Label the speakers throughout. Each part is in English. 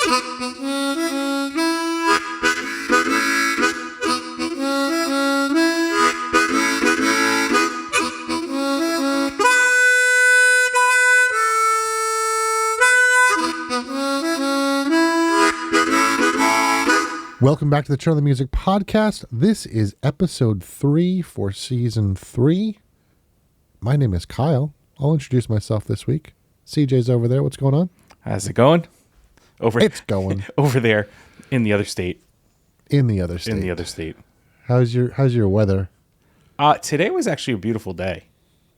Speaker 1: Welcome back to the Turn the Music podcast. This is episode 3 for season 3. My name is Kyle. I'll introduce myself this week. CJ's over there. What's going on?
Speaker 2: How's it going?
Speaker 1: It's going
Speaker 2: over there in the other state.
Speaker 1: In the other state. How's your weather?
Speaker 2: Today was actually a beautiful day.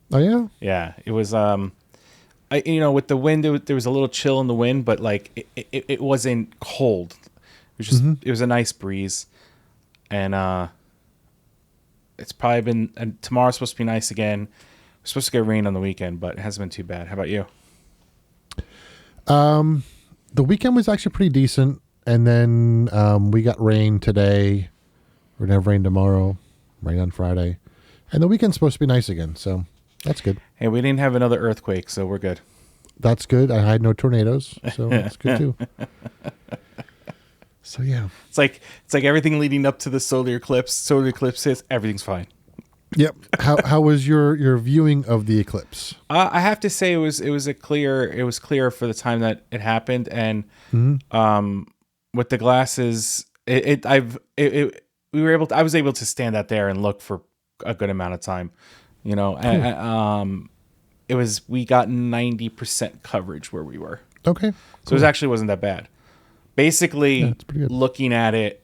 Speaker 1: Oh yeah.
Speaker 2: Yeah, it was. With the wind, there was a little chill in the wind, but like it wasn't cold. It was just It was a nice breeze, and it's probably been. And tomorrow's supposed to be nice again. We're supposed to get rain on the weekend, but it hasn't been too bad. How about you?
Speaker 1: The weekend was actually pretty decent, and then we got rain today. We're gonna have rain tomorrow, rain on Friday, and the weekend's supposed to be nice again. So that's good.
Speaker 2: Hey, we didn't have another earthquake, so we're good.
Speaker 1: That's good. I had no tornadoes, so that's good too. So yeah,
Speaker 2: it's like everything leading up to the solar eclipse. Solar eclipse hits, everything's fine.
Speaker 1: Yep. How was your viewing of the eclipse?
Speaker 2: I have to say it was clear for the time that it happened, and with the glasses, I was able to stand out there and look for a good amount of time. You know, cool. We got 90% coverage where we were.
Speaker 1: Okay.
Speaker 2: So it actually wasn't that bad. Basically, looking at it,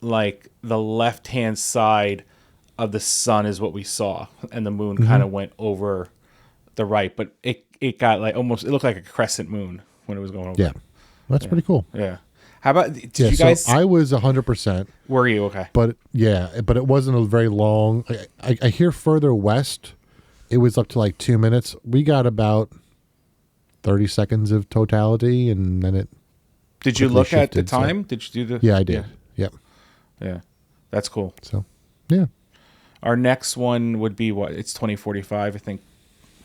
Speaker 2: like the left-hand side of the sun is what we saw, and the moon kind of went over the right, but it got like almost, it looked like a crescent moon when it was going over.
Speaker 1: Yeah, that's pretty cool.
Speaker 2: Yeah. How about, did you guys?
Speaker 1: So I was 100%.
Speaker 2: Were you? Okay.
Speaker 1: But it wasn't a very long. I hear further west, it was up to like 2 minutes. We got about 30 seconds of totality, and then it.
Speaker 2: Did you look at the time? Did you do the?
Speaker 1: Yeah, I did. Yeah.
Speaker 2: Yeah. That's cool.
Speaker 1: So, yeah.
Speaker 2: Our next one would be what? It's 2045, I think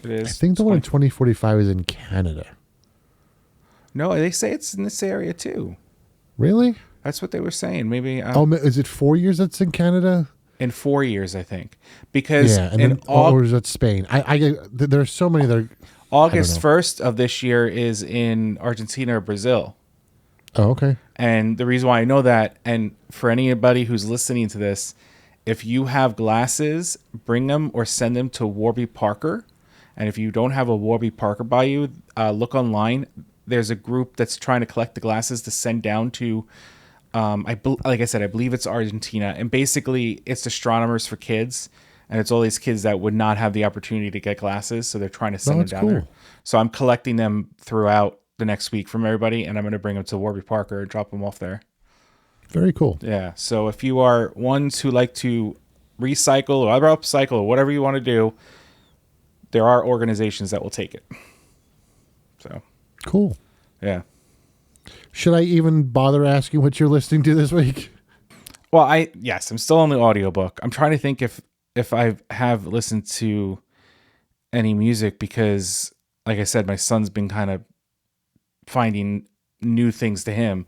Speaker 2: it is.
Speaker 1: I think the one in 2045 is in Canada.
Speaker 2: No, they say it's in this area too.
Speaker 1: Really?
Speaker 2: That's what they were saying. Maybe.
Speaker 1: Is it 4 years that's in Canada?
Speaker 2: In 4 years, I think. Because
Speaker 1: or is that Spain? There's so many that are.
Speaker 2: August 1st of this year is in Argentina or Brazil.
Speaker 1: Oh, okay.
Speaker 2: And the reason why I know that, and for anybody who's listening to this, if you have glasses, bring them or send them to Warby Parker. And if you don't have a Warby Parker by you, look online. There's a group that's trying to collect the glasses to send down to, like I said, I believe it's Argentina. And basically, it's astronomers for kids. And it's all these kids that would not have the opportunity to get glasses. So they're trying to send them down there. So I'm collecting them throughout the next week from everybody, and I'm going to bring them to Warby Parker and drop them off there.
Speaker 1: Very cool.
Speaker 2: Yeah. So if you are ones who like to recycle or upcycle or whatever you want to do, there are organizations that will take it. So
Speaker 1: cool.
Speaker 2: Yeah.
Speaker 1: Should I even bother asking what you're listening to this week?
Speaker 2: Well, I'm still on the audiobook. I'm trying to think if I have listened to any music because, like I said, my son's been kind of finding new things to him.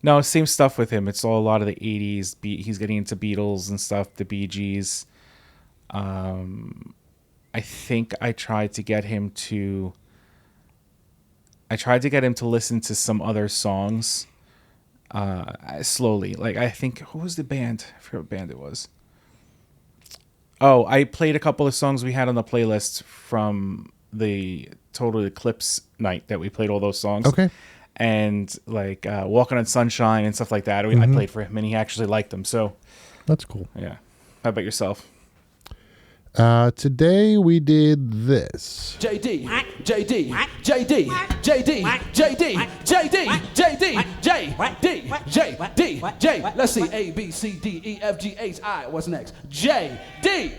Speaker 2: No, same stuff with him. It's all a lot of the 80s. He's getting into Beatles and stuff, the Bee Gees. I think I tried to get him to listen to some other songs slowly. Like, I think, who was the band? I forget what band it was. Oh, I played a couple of songs we had on the playlist from the Total Eclipse night that we played all those songs.
Speaker 1: Okay.
Speaker 2: And like Walking on Sunshine and stuff like that. I played for him and he actually liked them. So
Speaker 1: that's cool.
Speaker 2: Yeah. How about yourself?
Speaker 1: Today we did this.
Speaker 3: JD, JD, JD, JD, JD, JD, JD, JD, J. Let's see. A, B, C, D, E, F, G, H, I. What's next? J, D.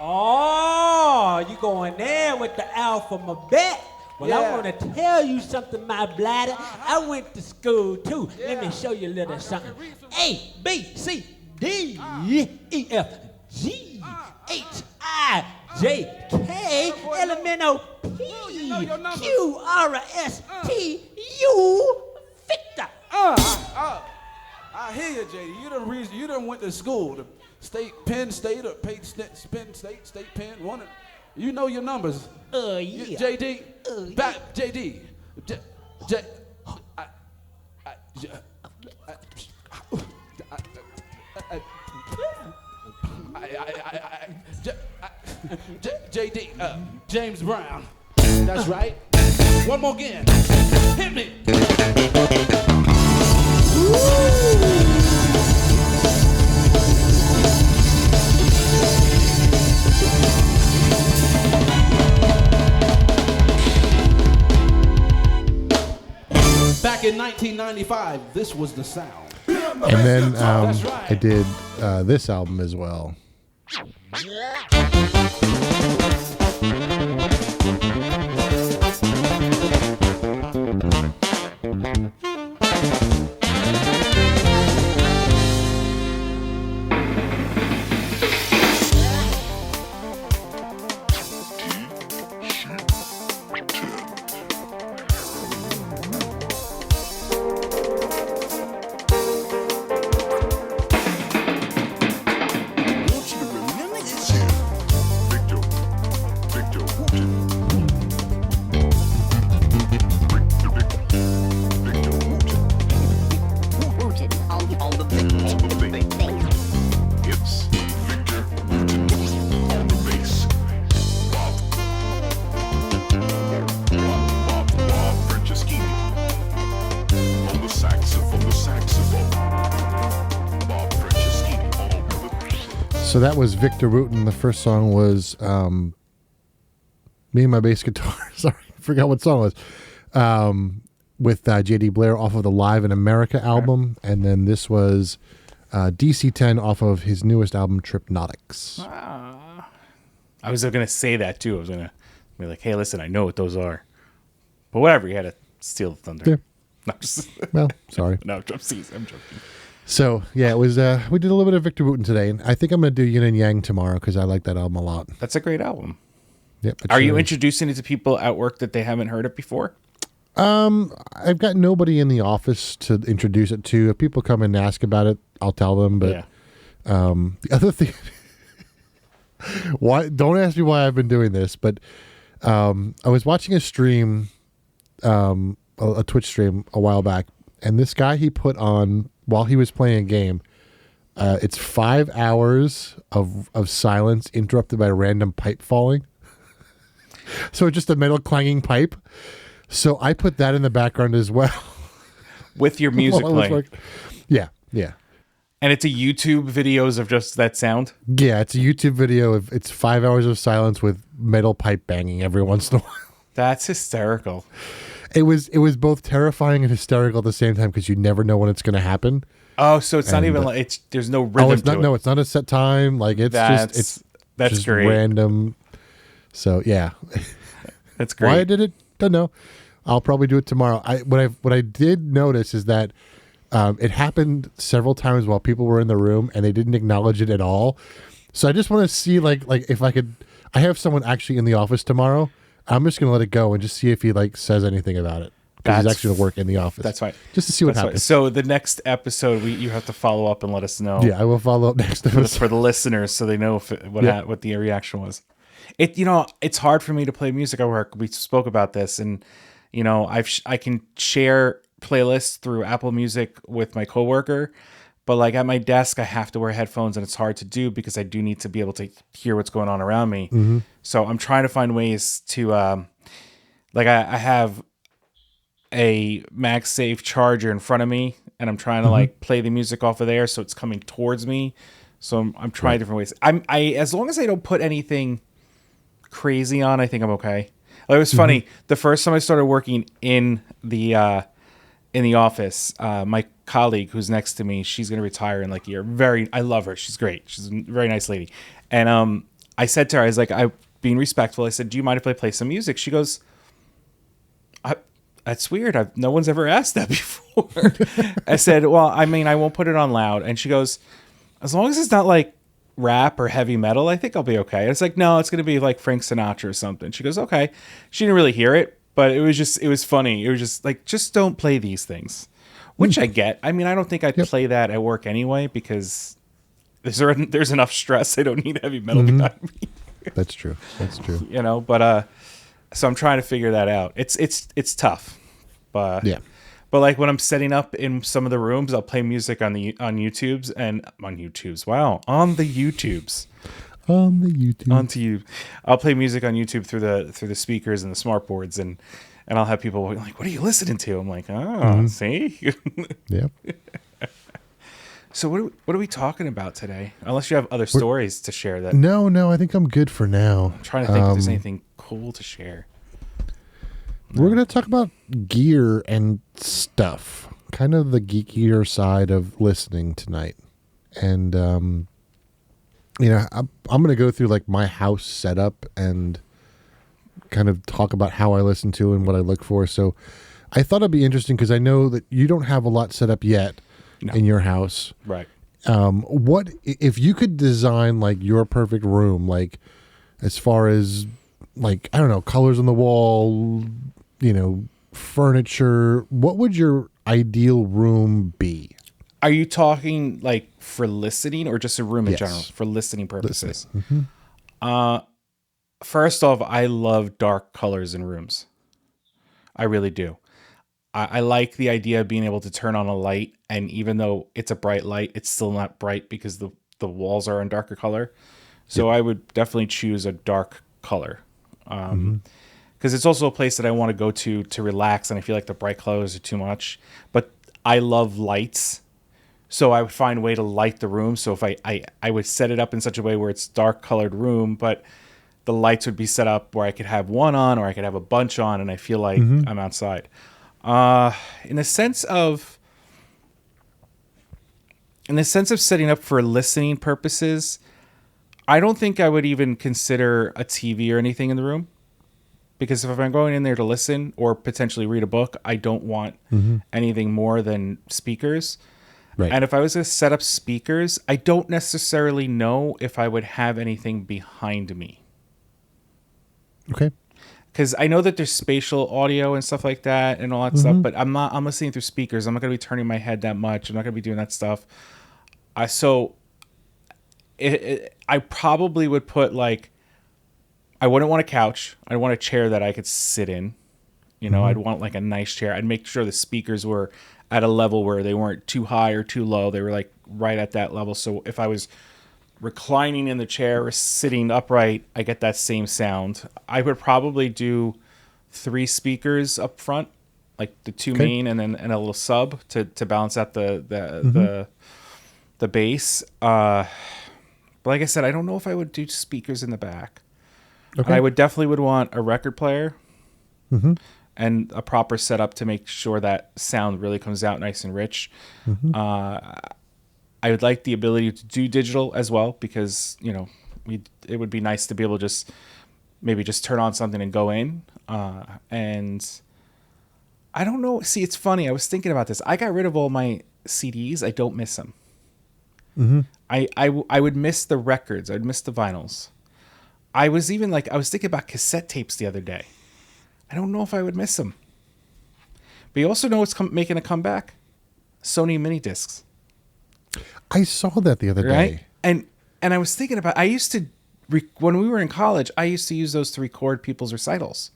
Speaker 4: Oh, you going there with the alphabet. Well,
Speaker 3: Yeah.
Speaker 4: I want to tell you something, my bladder. I went to school, too. Let me show you a little something. A, B, C, D, E, F, G, H, I, JK-L-M-N-O-P Q-R-S-T-U Victor.
Speaker 3: I hear you, JD. You done reason. You done went to school, the Penn State or Penn State, Penn. One. You know your numbers.
Speaker 4: Yeah.
Speaker 3: JD. Back, JD. JD. James Brown. That's right. One more again. Hit me. Back in 1995, this was the sound.
Speaker 1: And then
Speaker 3: That's right.
Speaker 1: I did this album as well. So that was Victor Wooten. The first song was Me and My Bass Guitar. Sorry, I forgot what song it was. With J.D. Blair off of the Live in America album. And then this was DC-10 off of his newest album, Tripnotics.
Speaker 2: I was going to say that too. I was going to be like, hey, listen, I know what those are. But whatever, you had to steal the thunder.
Speaker 1: Yeah.
Speaker 2: No, just,
Speaker 1: Well, sorry.
Speaker 2: no, I'm joking.
Speaker 1: So, yeah, it was. We did a little bit of Victor Wooten today. And I think I'm going to do Yin and Yang tomorrow because I like that album a lot.
Speaker 2: That's a great album.
Speaker 1: Yep.
Speaker 2: Are you introducing it to people at work that they haven't heard it before?
Speaker 1: I've got nobody in the office to introduce it to. If people come and ask about it, I'll tell them. But the other thing, why? Don't ask me why I've been doing this, but I was watching a stream, a Twitch stream a while back, and this guy he put on while he was playing a game. It's 5 hours of silence interrupted by random pipe falling. So just a metal clanging pipe. So I put that in the background as well.
Speaker 2: With your music playing.
Speaker 1: Yeah.
Speaker 2: And it's a YouTube videos of just that sound?
Speaker 1: Yeah, it's a YouTube video. It's 5 hours of silence with metal pipe banging every once in a while.
Speaker 2: That's hysterical.
Speaker 1: It was both terrifying and hysterical at the same time because you never know when it's going to happen.
Speaker 2: Oh, so it's not even like there's no rhythm
Speaker 1: it's not,
Speaker 2: to it.
Speaker 1: No, it's not a set time. Like
Speaker 2: That's
Speaker 1: just
Speaker 2: great.
Speaker 1: Random. So yeah,
Speaker 2: That's great.
Speaker 1: why I did it, don't know. I'll probably do it tomorrow. What I did notice is that it happened several times while people were in the room and they didn't acknowledge it at all. So I just want to see like if I could. I have someone actually in the office tomorrow. I'm just gonna let it go and just see if he like says anything about it. Because he's actually gonna work in the office.
Speaker 2: That's fine.
Speaker 1: Just to see what
Speaker 2: That's
Speaker 1: happens.
Speaker 2: fine. So the next episode, you have to follow up and let us know.
Speaker 1: Yeah, I will follow up next episode.
Speaker 2: For the listeners, so they know what the reaction was. It's hard for me to play music at work. We spoke about this, and I can share playlists through Apple Music with my coworker, but like at my desk, I have to wear headphones, and it's hard to do because I do need to be able to hear what's going on around me.
Speaker 1: Mm-hmm.
Speaker 2: So I'm trying to find ways to, I have a MagSafe charger in front of me, and I'm trying to like play the music off of there, so it's coming towards me. So I'm trying different ways. I as long as I don't put anything crazy on, I think I'm okay. Like, it was funny. The first time I started working in the office, my colleague who's next to me, she's gonna retire in like a year. I love her. She's great. She's a very nice lady. And I said to her, I was like, being respectful, I said, "Do you mind if I play some music?" She goes, "That's weird. No one's ever asked that before." I said, "Well, I mean, I won't put it on loud." And she goes, "As long as it's not like rap or heavy metal, I think I'll be okay. It's like, no, it's going to be like Frank Sinatra or something. She goes, okay. She didn't really hear it, but it was funny. It was just like, just don't play these things, which I get. I mean, I don't think I'd play that at work anyway, because there's enough stress. I don't need heavy metal behind me.
Speaker 1: That's true. That's true.
Speaker 2: You know, but so I'm trying to figure that out. It's tough, but
Speaker 1: Yeah.
Speaker 2: But like when I'm setting up in some of the rooms, I'll play music on the YouTubes. Wow, on the YouTubes.
Speaker 1: On the YouTube.
Speaker 2: Onto you. I'll play music on YouTube through the speakers and the smart boards, and I'll have people like, "What are you listening to?" I'm like, "Oh, see."
Speaker 1: Yep.
Speaker 2: So what are we talking about today? Unless you have other stories to share. That
Speaker 1: No, I think I'm good for now.
Speaker 2: I'm trying to think if there's anything cool to share.
Speaker 1: We're going to talk about gear and stuff, kind of the geekier side of listening tonight. And, I'm going to go through like my house setup and kind of talk about how I listen to and what I look for. So I thought it'd be interesting because I know that you don't have a lot set up yet in your house.
Speaker 2: Right.
Speaker 1: What, if you could design like your perfect room, like as far as like, I don't know, colors on the wall, furniture, what would your ideal room be?
Speaker 2: Are you talking like for listening or just a room in
Speaker 1: Yes.
Speaker 2: general for listening purposes?
Speaker 1: Mm-hmm.
Speaker 2: First off, I love dark colors in rooms. I really do. I like the idea of being able to turn on a light, and even though it's a bright light, it's still not bright because the walls are in darker color. So I would definitely choose a dark color. Because it's also a place that I want to go to relax, and I feel like the bright colors are too much. But I love lights, so I would find a way to light the room. So if I would set it up in such a way where it's dark colored room, but the lights would be set up where I could have one on or I could have a bunch on, and I feel like I'm outside. In the sense of setting up for listening purposes, I don't think I would even consider a TV or anything in the room. Because if I'm going in there to listen or potentially read a book, I don't want anything more than speakers.
Speaker 1: Right.
Speaker 2: And if I was to set up speakers, I don't necessarily know if I would have anything behind me.
Speaker 1: Okay.
Speaker 2: Because I know that there's spatial audio and stuff like that and all that stuff, but I'm listening through speakers. I'm not going to be turning my head that much. I'm not going to be doing that stuff. I probably would put like, I wouldn't want a couch. I'd want a chair that I could sit in. I'd want like a nice chair. I'd make sure the speakers were at a level where they weren't too high or too low. They were like right at that level. So if I was reclining in the chair or sitting upright, I get that same sound. I would probably do 3 speakers up front, like the 2 main and then a little sub to balance out the bass. But like I said, I don't know if I would do speakers in the back. Okay. I would definitely want a record player and a proper setup to make sure that sound really comes out nice and rich. I would like the ability to do digital as well because, it would be nice to be able to just turn on something and go in. And I don't know. See, it's funny. I was thinking about this. I got rid of all my CDs. I don't miss them. I would miss the records. I'd miss the vinyls. I was thinking about cassette tapes the other day. I don't know if I would miss them. But you also know what's making a comeback? Sony mini discs.
Speaker 1: I saw that the other day.
Speaker 2: And I was thinking about, I used to, when we were in college, I used to use those to record people's recitals.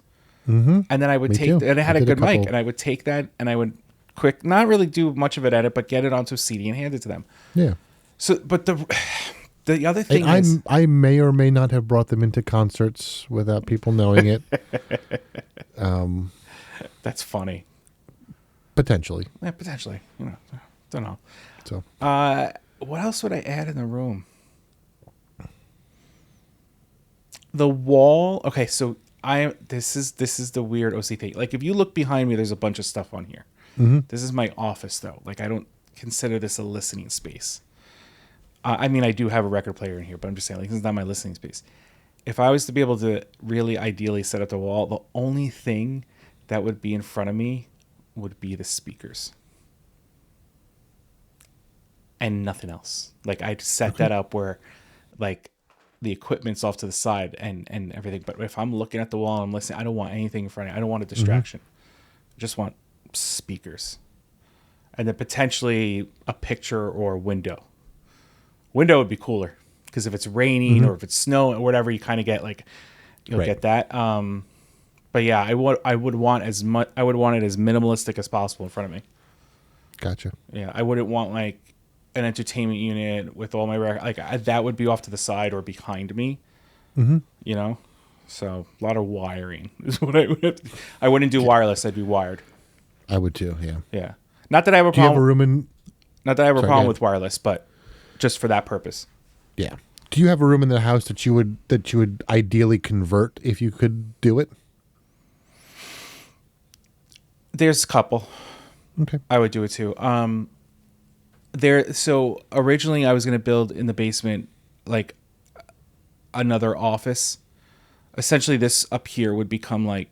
Speaker 2: And then I would and it had a good mic, and I would take that and I would not really do much of it at it, but get it onto a CD and hand it to them. Yeah. So, but the other thing is,
Speaker 1: I may or may not have brought them into concerts without people knowing it.
Speaker 2: That's funny.
Speaker 1: Potentially.
Speaker 2: Yeah, potentially. Don't know.
Speaker 1: So,
Speaker 2: what else would I add in the room? The wall. Okay, so this is the weird OC thing. Like if you look behind me, there's a bunch of stuff on here. This is my office though. Like I don't consider this a listening space. I mean, I do have a record player in here, but I'm just saying, like, this is not my listening space. If I was to be able to really ideally set up the wall, the only thing that would be in front of me would be the speakers. And nothing else. Like, I'd set that up where like the equipment's off to the side and everything. But if I'm looking at the wall and I'm listening, I don't want anything in front of me. I don't want a distraction. I just want speakers. And then potentially a picture or a window. Window would be cooler because if it's raining or if it's snowing or whatever, you kind of get like, you'll get that. But yeah, I would want it as minimalistic as possible in front of me.
Speaker 1: Gotcha.
Speaker 2: Yeah, I wouldn't want like an entertainment unit with all my that would be off to the side or behind me. You know, so a lot of wiring is what I would. I wouldn't do wireless. I'd be wired.
Speaker 1: I would too. Yeah.
Speaker 2: Yeah. Not that I have a
Speaker 1: Do you
Speaker 2: problem.
Speaker 1: have a room in?
Speaker 2: Not that I have a
Speaker 1: Sorry,
Speaker 2: problem
Speaker 1: go
Speaker 2: with wireless, but just for that purpose.
Speaker 1: Yeah. Do you have a room in the house that you would ideally convert if you could do it?
Speaker 2: There's a couple.
Speaker 1: Okay.
Speaker 2: I would do it too. So originally I was going to build in the basement like another office. Essentially this up here would become like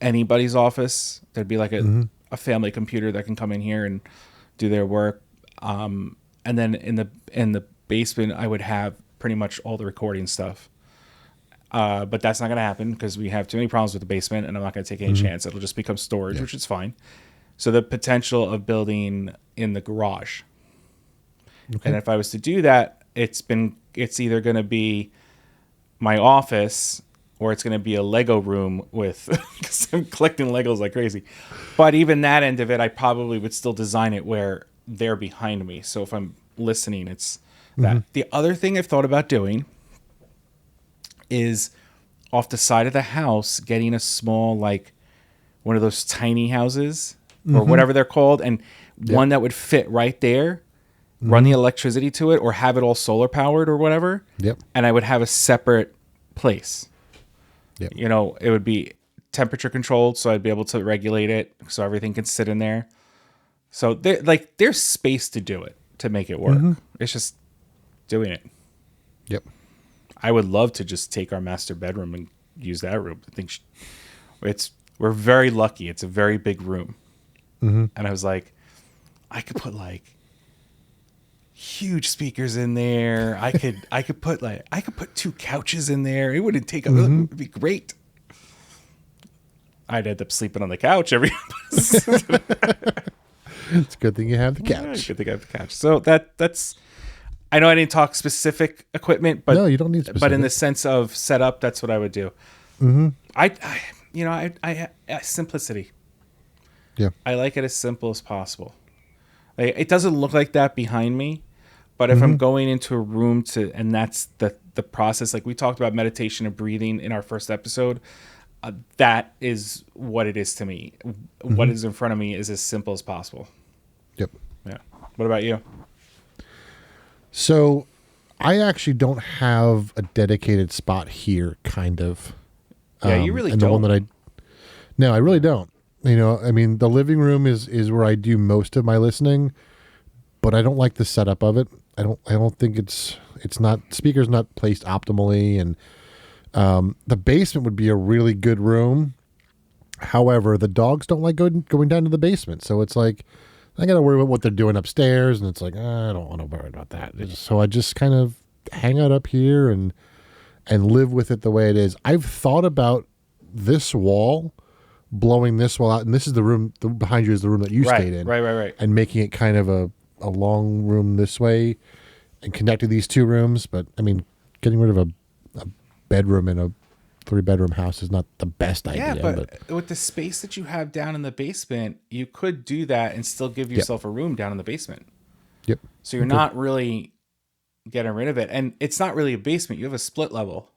Speaker 2: anybody's office. There'd be like a family computer that can come in here and do their work. And then in the basement I would have pretty much all the recording stuff. But that's not going to happen because we have too many problems with the basement and I'm not going to take any chance. It'll just become storage, which is fine. So the potential of building in the garage. Okay. And if I was to do that, it's either going to be my office or it's going to be a Lego room with, because I'm collecting Legos like crazy. But even that end of it, I probably would still design it where they're behind me. So if I'm listening, it's that. The other thing I've thought about doing is off the side of the house, getting a small, like one of those tiny houses or whatever they're called. And one that would fit right there, run the electricity to it or have it all solar powered or whatever.
Speaker 1: Yep.
Speaker 2: And I would have a separate place.
Speaker 1: Yep.
Speaker 2: You know, it would be temperature controlled. So I'd be able to regulate it so everything can sit in there. So there's space to do it, to make it work. It's just doing it.
Speaker 1: Yep.
Speaker 2: I would love to just take our master bedroom and use that room. I think we're very lucky. It's a very big room. And I was like, I could put like huge speakers in there. I could put 2 couches in there. It wouldn't take it would be great. I'd end up sleeping on the couch every
Speaker 1: It's a good thing you have the couch.
Speaker 2: Good thing I have the couch. So that's I know I didn't talk specific equipment, but
Speaker 1: No, you don't need specific.
Speaker 2: But in the sense of setup, that's what I would do. I simplicity.
Speaker 1: Yeah.
Speaker 2: I like it as simple as possible. Like, it doesn't look like that behind me, but if I'm going into a room and that's the process, like we talked about meditation and breathing in our first episode, that is what it is to me. What is in front of me is as simple as possible.
Speaker 1: Yep.
Speaker 2: Yeah. What about you?
Speaker 1: So I actually don't have a dedicated spot here, kind of.
Speaker 2: Yeah, you really
Speaker 1: and
Speaker 2: don't.
Speaker 1: The one that no, I really don't. You know, I mean, the living room is where I do most of my listening, but I don't like the setup of it. I don't think it's not, speaker's not placed optimally, and the basement would be a really good room. However, the dogs don't like going down to the basement, so it's like I got to worry about what they're doing upstairs, and it's like I don't want to worry about that. So I just kind of hang out up here and live with it the way it is. I've thought about this wall, blowing this wall out, and this is the room behind you is the room that you stayed in,
Speaker 2: right,
Speaker 1: and making it kind of a long room this way, and connecting these 2 rooms. But I mean, getting rid of a bedroom in a 3-bedroom house is not the best idea.
Speaker 2: Yeah, but with the space that you have down in the basement, you could do that and still give yourself a room down in the basement.
Speaker 1: Yep.
Speaker 2: So you're not really getting rid of it. And it's not really a basement. You have a split level.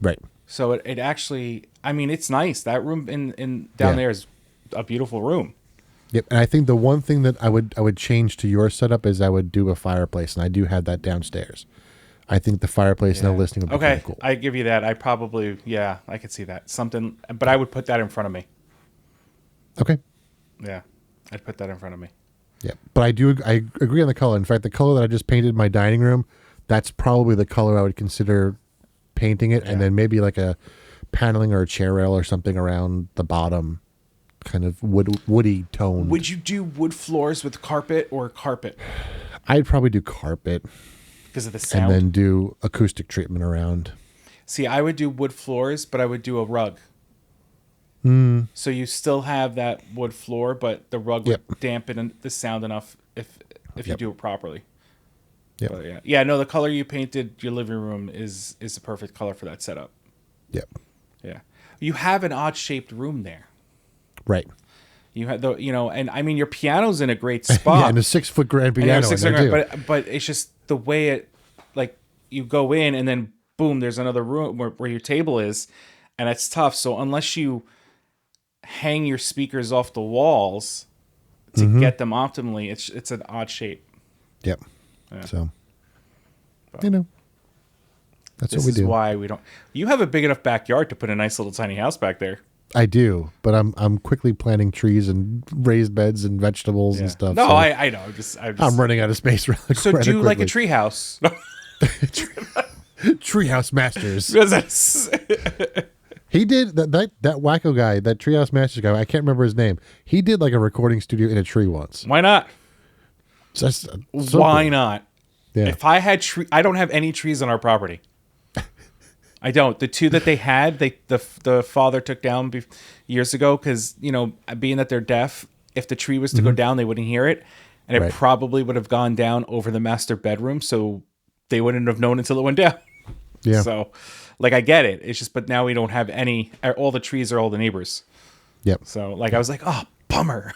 Speaker 1: Right.
Speaker 2: So it actually, I mean, it's nice. That room in down there is a beautiful room.
Speaker 1: Yep. And I think the one thing that I would change to your setup is I would do a fireplace, and I do have that downstairs. I think the fireplace and the listening would be kind of cool.
Speaker 2: I give you that. I probably, I could see that. Something, but I would put that in front of me.
Speaker 1: Okay.
Speaker 2: Yeah. I'd put that in front of me.
Speaker 1: Yeah. But I agree on the color. In fact, the color that I just painted my dining room, that's probably the color I would consider painting it. Yeah. And then maybe like a paneling or a chair rail or something around the bottom, kind of woody tone.
Speaker 2: Would you do wood floors with carpet or carpet?
Speaker 1: I'd probably do carpet.
Speaker 2: because of the sound.
Speaker 1: and then do acoustic treatment around.
Speaker 2: See, I would do wood floors, but I would do a rug. So you still have that wood floor, but the rug would dampen the sound enough if you do it properly.
Speaker 1: Yep.
Speaker 2: But yeah. No, the color you painted your living room is the perfect color for that setup.
Speaker 1: Yep.
Speaker 2: Yeah, you have an odd shaped room there.
Speaker 1: Right.
Speaker 2: You have and I mean your piano's in a great spot.
Speaker 1: Yeah, and a 6-foot grand piano.
Speaker 2: But it's just the way it, like, you go in and then boom, there's another room where your table is, and it's tough. So unless you hang your speakers off the walls to get them optimally, it's an odd shape.
Speaker 1: Yep.
Speaker 2: Yeah.
Speaker 1: So,
Speaker 2: But
Speaker 1: that's
Speaker 2: this
Speaker 1: what we do.
Speaker 2: is why we don't. You have a big enough backyard to put a nice little tiny house back there.
Speaker 1: I do, but I'm quickly planting trees and raised beds and vegetables and stuff.
Speaker 2: No,
Speaker 1: so
Speaker 2: I know.
Speaker 1: I'm running out of space really
Speaker 2: So
Speaker 1: rather
Speaker 2: do you like a
Speaker 1: quickly.
Speaker 2: tree house?
Speaker 1: Treehouse Masters.
Speaker 2: That's-
Speaker 1: He did that wacko guy, that Treehouse Masters guy. I can't remember his name. He did like a recording studio in a tree once.
Speaker 2: Why not?
Speaker 1: So that's so
Speaker 2: Why
Speaker 1: cool.
Speaker 2: not?
Speaker 1: Yeah.
Speaker 2: If I had I don't have any trees on our property. I don't. The two that they had, the father took down years ago because, being that they're deaf, if the tree was to go down, they wouldn't hear it. And it
Speaker 1: Right.
Speaker 2: probably would have gone down over the master bedroom. So they wouldn't have known until it went down.
Speaker 1: Yeah.
Speaker 2: So, like, I get it. It's just, but now we don't have any, all the trees are all the neighbors.
Speaker 1: Yep.
Speaker 2: So, like, I was like, oh, bummer.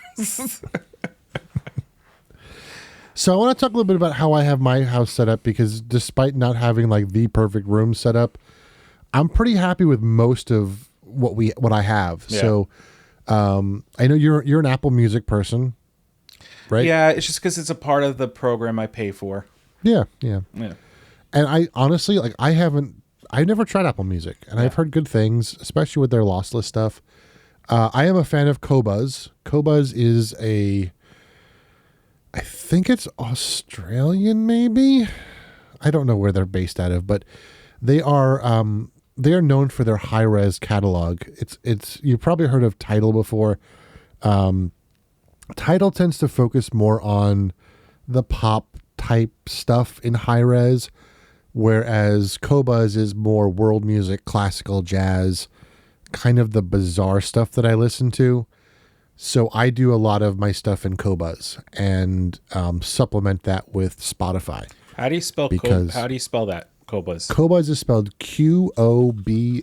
Speaker 1: So I want to talk a little bit about how I have my house set up, because despite not having like the perfect room set up, I'm pretty happy with most of what I have.
Speaker 2: Yeah.
Speaker 1: So I know you're an Apple Music person, right?
Speaker 2: Yeah, it's just because it's a part of the program I pay for.
Speaker 1: Yeah.
Speaker 2: Yeah.
Speaker 1: And I honestly, like, I've never tried Apple Music, and I've heard good things, especially with their lossless stuff. I am a fan of Qobuz. Qobuz is I think it's Australian, maybe. I don't know where they're based out of, but they are known for their high res catalog. It's you've probably heard of Tidal before. Tidal tends to focus more on the pop type stuff in high res, whereas Qobuz is more world music, classical, jazz, kind of the bizarre stuff that I listen to. So I do a lot of my stuff in Qobuz and supplement that with Spotify.
Speaker 2: How do you spell How do you spell that? Qobuz.
Speaker 1: Qobuz is spelled Qobuz.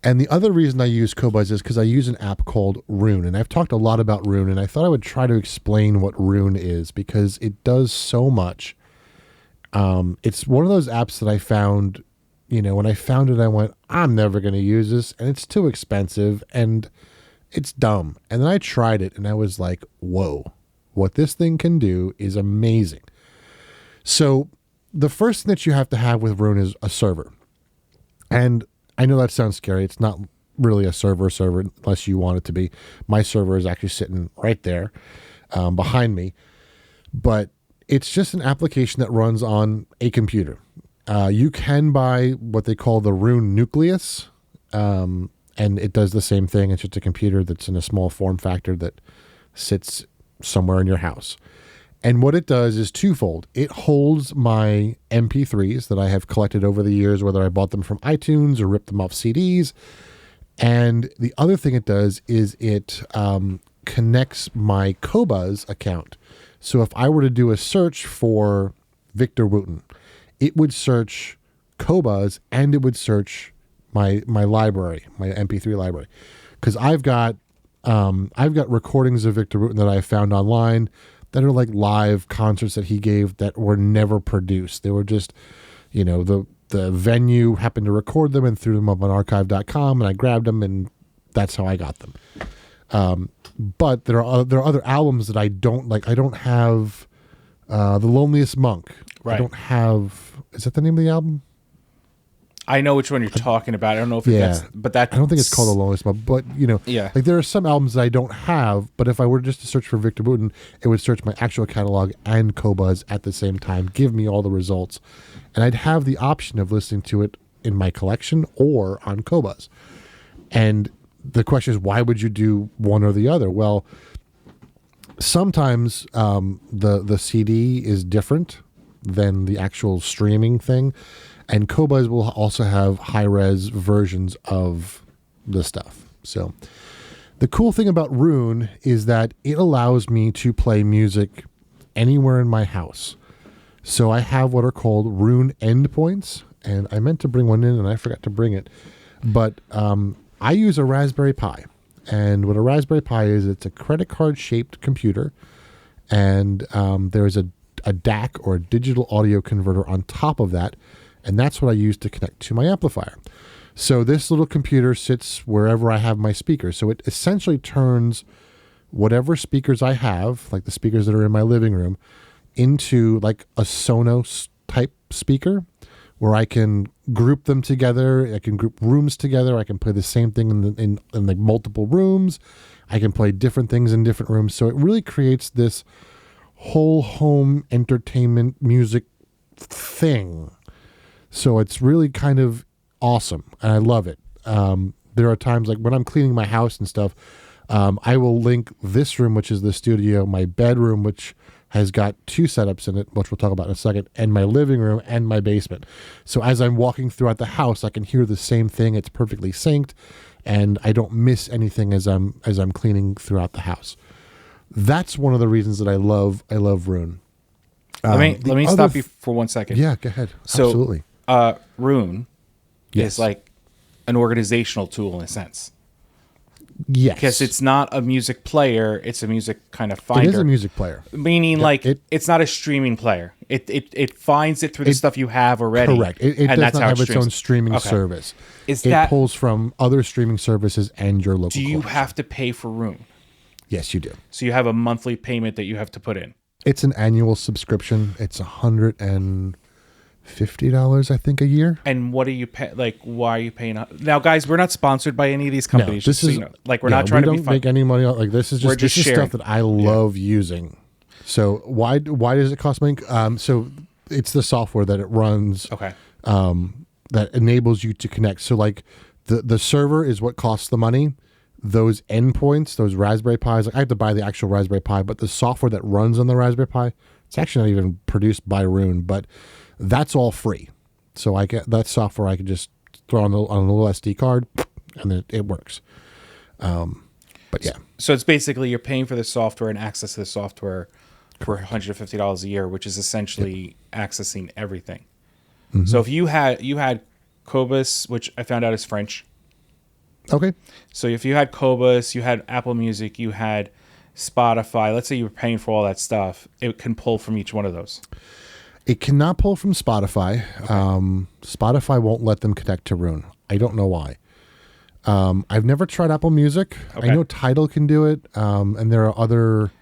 Speaker 1: And the other reason I use Qobuz is because I use an app called Rune. And I've talked a lot about Rune, and I thought I would try to explain what Rune is, because it does so much. It's one of those apps that I found, when I found it, I went, I'm never going to use this, and it's too expensive, and it's dumb. And then I tried it, and I was like, whoa, what this thing can do is amazing. So the first thing that you have to have with Rune is a server. And I know that sounds scary. It's not really a server unless you want it to be. My server is actually sitting right there behind me. But it's just an application that runs on a computer. You can buy what they call the Rune Nucleus, and it does the same thing. It's just a computer that's in a small form factor that sits somewhere in your house. And what it does is twofold. It holds my MP3s that I have collected over the years, whether I bought them from iTunes or ripped them off CDs. And the other thing it does is it connects my Qobuz account. So if I were to do a search for Victor Wooten, it would search Qobuz and it would search my library, my MP3 library. Because I've got recordings of Victor Wooten that I found online that are like live concerts that he gave that were never produced. They were just, the venue happened to record them and threw them up on archive.com, and I grabbed them, and that's how I got them. But there are other albums that I don't like. I don't have The Loneliest Monk.
Speaker 2: Right.
Speaker 1: I don't have, is that the name of the album?
Speaker 2: I know which one you're talking about. I don't know if that's, but that
Speaker 1: I don't think it's called The Loneliest Monk, but
Speaker 2: Yeah.
Speaker 1: like there are some albums that I don't have, but if I were just to search for Victor Wooten, it would search my actual catalog and Qobuz at the same time, give me all the results, and I'd have the option of listening to it in my collection or on Qobuz. And the question is, why would you do one or the other? Well, sometimes the CD is different than the actual streaming thing, and Qobuz will also have high-res versions of the stuff. So the cool thing about Rune is that it allows me to play music anywhere in my house. So I have what are called Rune endpoints, and I meant to bring one in and I forgot to bring it. But I use a Raspberry Pi. And what a Raspberry Pi is, it's a credit card shaped computer, and there's a DAC or a digital audio converter on top of that, and that's what I use to connect to my amplifier. So this little computer sits wherever I have my speakers. So it essentially turns whatever speakers I have, like the speakers that are in my living room, into like a Sonos type speaker where I can group them together. I can group rooms together. I can play the same thing in like multiple rooms. I can play different things in different rooms. So it really creates this whole home entertainment music thing. So it's really kind of awesome, and I love it. There are times like when I'm cleaning my house and stuff, I will link this room, which is the studio, my bedroom, which has got 2 setups in it, which we'll talk about in a second, and my living room and my basement. So as I'm walking throughout the house, I can hear the same thing. It's perfectly synced, and I don't miss anything as I'm cleaning throughout the house. That's one of the reasons that I love Rune.
Speaker 2: Let me stop you for 1 second.
Speaker 1: Yeah, go ahead.
Speaker 2: So,
Speaker 1: Absolutely.
Speaker 2: Rune
Speaker 1: Yes.
Speaker 2: is like an organizational tool in a sense.
Speaker 1: Yes.
Speaker 2: Because it's not a music player, it's a music kind of finder.
Speaker 1: It is a music player.
Speaker 2: Meaning, it's not a streaming player. It finds it through the stuff you have already.
Speaker 1: Correct. It
Speaker 2: and
Speaker 1: does
Speaker 2: that's
Speaker 1: not
Speaker 2: how
Speaker 1: have
Speaker 2: it
Speaker 1: its
Speaker 2: streams.
Speaker 1: own streaming
Speaker 2: Okay.
Speaker 1: service.
Speaker 2: Is
Speaker 1: it
Speaker 2: that-
Speaker 1: pulls from other streaming services and your local.
Speaker 2: Do you
Speaker 1: callers.
Speaker 2: have to pay for Rune?
Speaker 1: Yes, you do.
Speaker 2: So you have a monthly payment that you have to put in.
Speaker 1: It's an annual subscription. It's $150, I think, a year.
Speaker 2: And what are you pay? Like, why are you paying? Now, guys, we're not sponsored by any of these companies.
Speaker 1: this
Speaker 2: just so
Speaker 1: is
Speaker 2: you know. Like, we're not trying to be
Speaker 1: We don't
Speaker 2: fun.
Speaker 1: make any money. Like this is
Speaker 2: We're
Speaker 1: just
Speaker 2: just
Speaker 1: this is stuff
Speaker 2: sharing.
Speaker 1: that I love using. So why does it cost money? So it's the software that it runs.
Speaker 2: Okay.
Speaker 1: That enables you to connect. So like the server is what costs the money. Those endpoints, those Raspberry Pis, like I have to buy the actual Raspberry Pi, but the software that runs on the Raspberry Pi, it's actually not even produced by Rune, but that's all free. So I get that software I can just throw on a little SD card, and then it works. But yeah,
Speaker 2: So it's basically you're paying for the software and access to the software for $150 a year, which is essentially accessing everything.
Speaker 1: Mm-hmm.
Speaker 2: So if you had Qobuz, which I found out is French.
Speaker 1: okay.
Speaker 2: So if you had Qobuz, you had Apple Music, you had Spotify. Let's say you were paying for all that stuff. It can pull from each one of those.
Speaker 1: It cannot pull from Spotify.
Speaker 2: Okay.
Speaker 1: Spotify won't let them connect to Rune. I don't know why. I've never tried Apple Music.
Speaker 2: Okay.
Speaker 1: I know Tidal can do it, and there are other.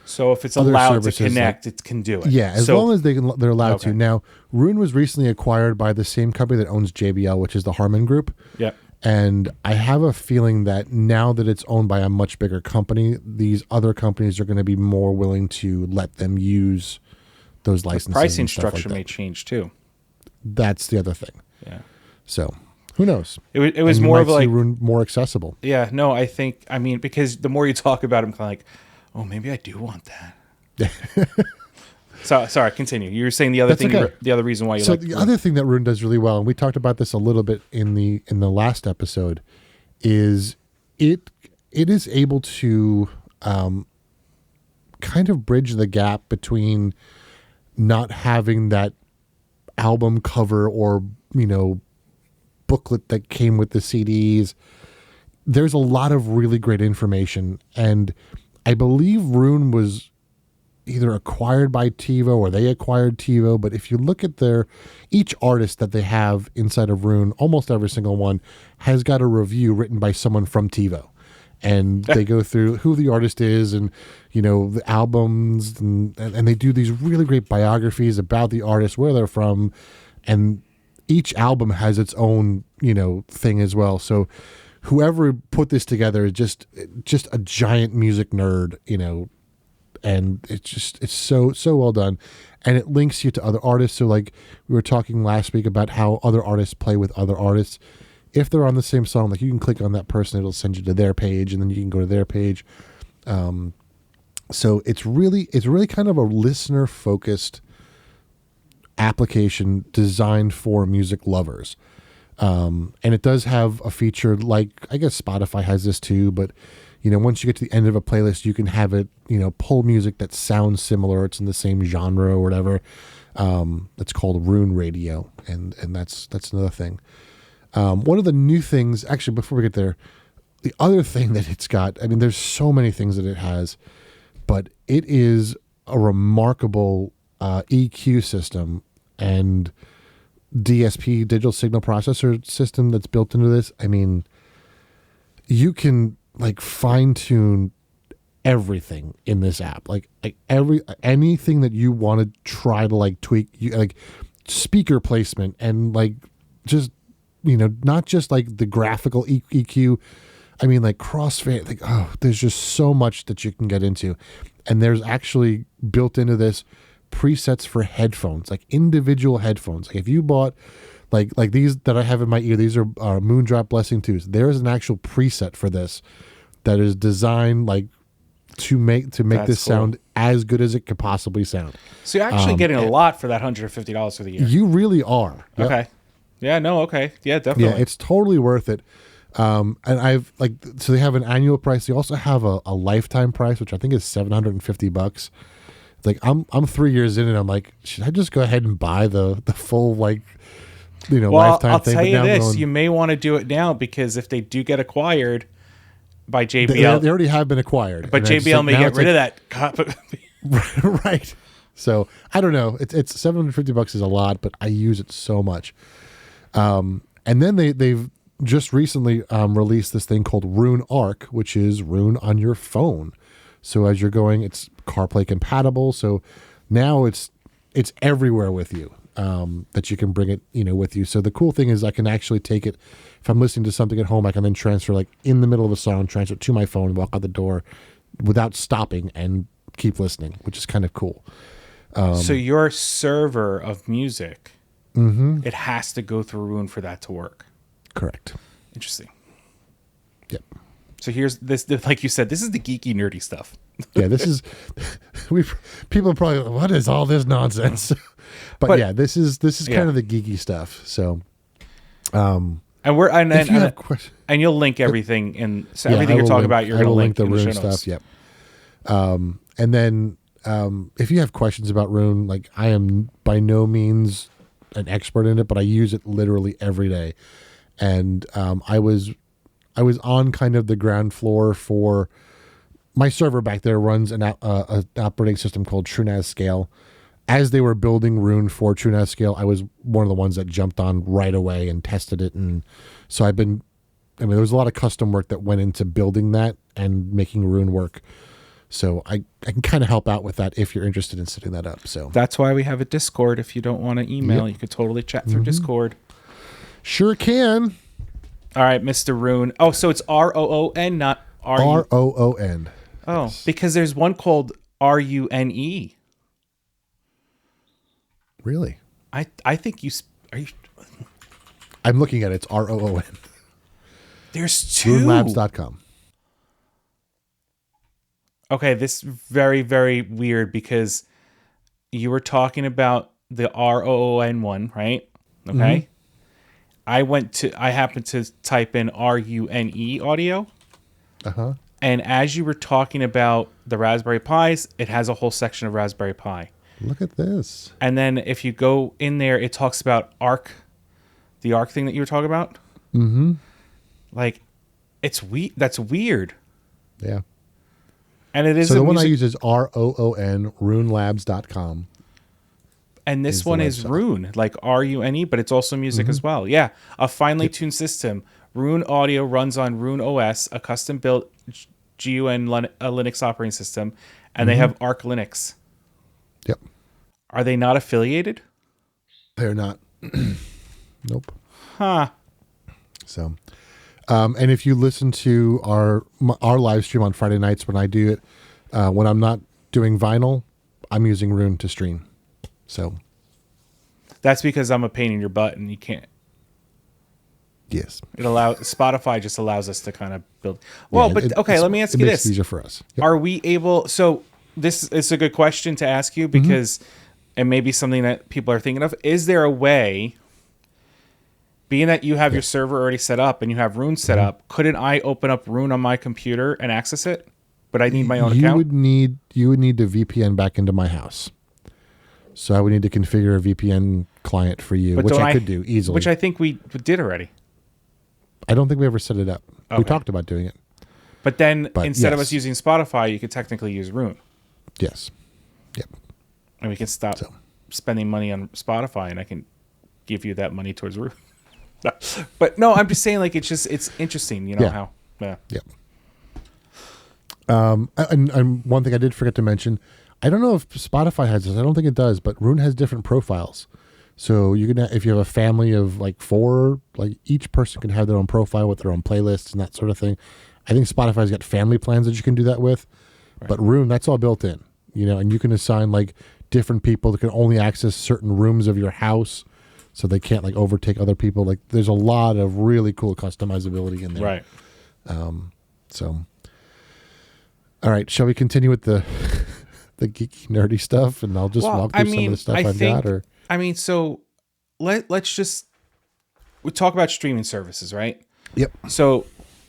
Speaker 2: So if it's
Speaker 1: Other
Speaker 2: allowed to
Speaker 1: services
Speaker 2: connect, it can do it.
Speaker 1: Yeah, as long as they're allowed
Speaker 2: Okay.
Speaker 1: to. Now, Rune was recently acquired by the same company that owns JBL, which is the Harman Group.
Speaker 2: Yeah.
Speaker 1: And I have a feeling that now that it's owned by a much bigger company, these other companies are going to be more willing to let them use those licenses.
Speaker 2: Pricing
Speaker 1: and stuff like
Speaker 2: structure
Speaker 1: that.
Speaker 2: may change too.
Speaker 1: That's the other thing.
Speaker 2: Yeah.
Speaker 1: So who knows?
Speaker 2: It was
Speaker 1: And you
Speaker 2: more
Speaker 1: might
Speaker 2: of
Speaker 1: see
Speaker 2: like,
Speaker 1: Rune more accessible.
Speaker 2: yeah, no, I mean, because the more you talk about it, I'm kind of like, oh, maybe I do want that. So sorry, continue. You were saying the other
Speaker 1: That's
Speaker 2: thing,
Speaker 1: okay.
Speaker 2: the other reason why you
Speaker 1: So
Speaker 2: like
Speaker 1: the other thing that Rune does really well, and we talked about this a little bit in the last episode, is it is able to kind of bridge the gap between not having that album cover or booklet that came with the CDs. There's a lot of really great information, and I believe Rune was either acquired by TiVo or they acquired TiVo. But if you look at each artist that they have inside of Rune, almost every single one has got a review written by someone from TiVo. And they go through who the artist is and, the albums and they do these really great biographies about the artist, where they're from. And each album has its own, thing as well. So whoever put this together is just a giant music nerd, and it's so well done, and it links you to other artists. So like we were talking last week about how other artists play with other artists. If they're on the same song, like you can click on that person, it'll send you to their page, and then you can go to their page. So it's really kind of a listener focused application designed for music lovers. And it does have a feature like, I guess Spotify has this too, but once you get to the end of a playlist, you can have it, pull music that sounds similar. It's in the same genre or whatever. It's called Rune Radio. And that's another thing. One of the new things, actually, before we get there, the other thing that it's got, I mean, there's so many things that it has, but it is a remarkable EQ system and DSP, digital signal processor system that's built into this. I mean, you can like fine tune everything in this app, like anything that you want to try to like tweak, like speaker placement and like just not just like the graphical EQ. I mean, like crossfade, like, there's just so much that you can get into. And there's actually built into this presets for headphones, like individual headphones. Like if you bought like these that I have in my ear, these are Moondrop Blessing 2s. There's an actual preset for this that is designed like to make
Speaker 2: That's
Speaker 1: this
Speaker 2: cool.
Speaker 1: sound as good as it could possibly sound.
Speaker 2: So you're actually getting a lot for that $150 for the year.
Speaker 1: You really are. Yep.
Speaker 2: Okay. Yeah, no, okay. Yeah, definitely.
Speaker 1: Yeah, it's totally worth it. And I've so they have an annual price. They also have a lifetime price, which I think is $750. It's like I'm 3 years in and I'm like, should I just go ahead and buy the full lifetime
Speaker 2: I'll
Speaker 1: thing?
Speaker 2: tell
Speaker 1: But
Speaker 2: you
Speaker 1: now I'm
Speaker 2: this,
Speaker 1: going,
Speaker 2: you may want to do it now because if they do get acquired by JBL,
Speaker 1: they already have been acquired.
Speaker 2: but
Speaker 1: And it's
Speaker 2: JBL
Speaker 1: like,
Speaker 2: may
Speaker 1: now
Speaker 2: get
Speaker 1: it's
Speaker 2: rid of
Speaker 1: like-
Speaker 2: that copy.
Speaker 1: right. So I don't know. It's $750 is a lot, but I use it so much. And then they've just recently released this thing called Rune Arc, which is Rune on your phone. So as you're going, it's CarPlay compatible. So now it's everywhere with you, that you can bring it, with you. So the cool thing is I can actually take it if I'm listening to something at home. I can then transfer, like in the middle of a song, transfer it to my phone, walk out the door without stopping, and keep listening, which is kind of cool.
Speaker 2: So your server of music, it has to go through Rune for that to work.
Speaker 1: Correct.
Speaker 2: Interesting.
Speaker 1: Yep.
Speaker 2: So here's this, like you said, this is the geeky, nerdy stuff.
Speaker 1: Yeah, this is people are probably, what is all this nonsense? but yeah, this is kind of the geeky stuff. So,
Speaker 2: And
Speaker 1: if you have questions,
Speaker 2: and you'll link everything in. So
Speaker 1: yeah,
Speaker 2: everything
Speaker 1: I
Speaker 2: you're
Speaker 1: will
Speaker 2: talking
Speaker 1: link-
Speaker 2: about, you're
Speaker 1: I
Speaker 2: going to
Speaker 1: will
Speaker 2: link
Speaker 1: the
Speaker 2: in the
Speaker 1: Rune
Speaker 2: show notes.
Speaker 1: stuff. Yep. And then if you have questions about Rune, like I am by no means an expert in it, but I use it literally every day. And I was on kind of the ground floor for my server back there runs an operating system called TrueNAS Scale. As they were building Rune for TrueNAS Scale, I was one of the ones that jumped on right away and tested it. And so there was a lot of custom work that went into building that and making Rune work. So I can kind of help out with that if you're interested in setting that up. So
Speaker 2: That's why we have a Discord. If you don't want to email, you could totally chat through Discord.
Speaker 1: sure can.
Speaker 2: All right, Mr. Rune. Oh, so it's ROON, not
Speaker 1: ROON.
Speaker 2: Oh, because there's one called RUNE.
Speaker 1: Really?
Speaker 2: I think are you?
Speaker 1: I'm looking at it. It's ROON.
Speaker 2: There's two.
Speaker 1: RuneLabs.com.
Speaker 2: Okay, this is very, very weird because you were talking about the ROON one, right? Okay. I happened to type in RUNE audio.
Speaker 1: Uh-huh.
Speaker 2: And as you were talking about the Raspberry Pis, it has a whole section of Raspberry Pi.
Speaker 1: Look at this.
Speaker 2: And then if you go in there, it talks about ARC, the ARC thing that you were talking about.
Speaker 1: Mm-hmm.
Speaker 2: Like, that's weird.
Speaker 1: Yeah.
Speaker 2: And it is
Speaker 1: So
Speaker 2: a
Speaker 1: the one I
Speaker 2: music-
Speaker 1: use is ROON, RuneLabs.com.
Speaker 2: And this
Speaker 1: is the
Speaker 2: one is
Speaker 1: website.
Speaker 2: Rune, like RUNE, but it's also music as well. Yeah, a finely tuned system. Rune Audio runs on Rune OS, a custom-built GUN Linux operating system, and they have Arch Linux.
Speaker 1: Yep.
Speaker 2: Are they not affiliated?
Speaker 1: They're not. Nope.
Speaker 2: Huh.
Speaker 1: So, and if you listen to our live stream on Friday nights when I do it, when I'm not doing vinyl, I'm using Rune to stream. So,
Speaker 2: That's because I'm a pain in your butt, and you can't.
Speaker 1: yes.
Speaker 2: Spotify just allows us to kind of build. Well,
Speaker 1: Yeah,
Speaker 2: but okay, let me ask
Speaker 1: it
Speaker 2: you
Speaker 1: makes
Speaker 2: this:
Speaker 1: it easier for us. Yep.
Speaker 2: Are we able? So this is a good question to ask you because it may be something that people are thinking of. Is there a way, being that you have your server already set up and you have Rune set up, couldn't I open up Rune on my computer and access it? But I need my own account.
Speaker 1: You would need to VPN back into my house. So I would need to configure a VPN client for you, which I could do easily.
Speaker 2: Which I think we did already.
Speaker 1: I don't think we ever set it up.
Speaker 2: Okay.
Speaker 1: We talked about doing it.
Speaker 2: But then instead of us using Spotify, you could technically use Rune.
Speaker 1: Yes. Yep.
Speaker 2: And we can stop spending money on Spotify, and I can give you that money towards Rune. But no, I'm just saying, like, it's interesting, you know, how. Yeah.
Speaker 1: Yep. And one thing I did forget to mention, I don't know if Spotify has this. I don't think it does, but Rune has different profiles. So you can, if you have a family of like 4, like each person can have their own profile with their own playlists and that sort of thing. I think Spotify's got family plans that you can do that with, but Rune, that's all built in, you know, and you can assign like different people that can only access certain rooms of your house, so they can't like overtake other people. Like there's a lot of really cool customizability in there.
Speaker 2: Right.
Speaker 1: So, all right, shall we continue with the geeky nerdy stuff, and I'll just walk through some of the stuff I've got. Or
Speaker 2: so let's just we talk about streaming services, right?
Speaker 1: Yep.
Speaker 2: So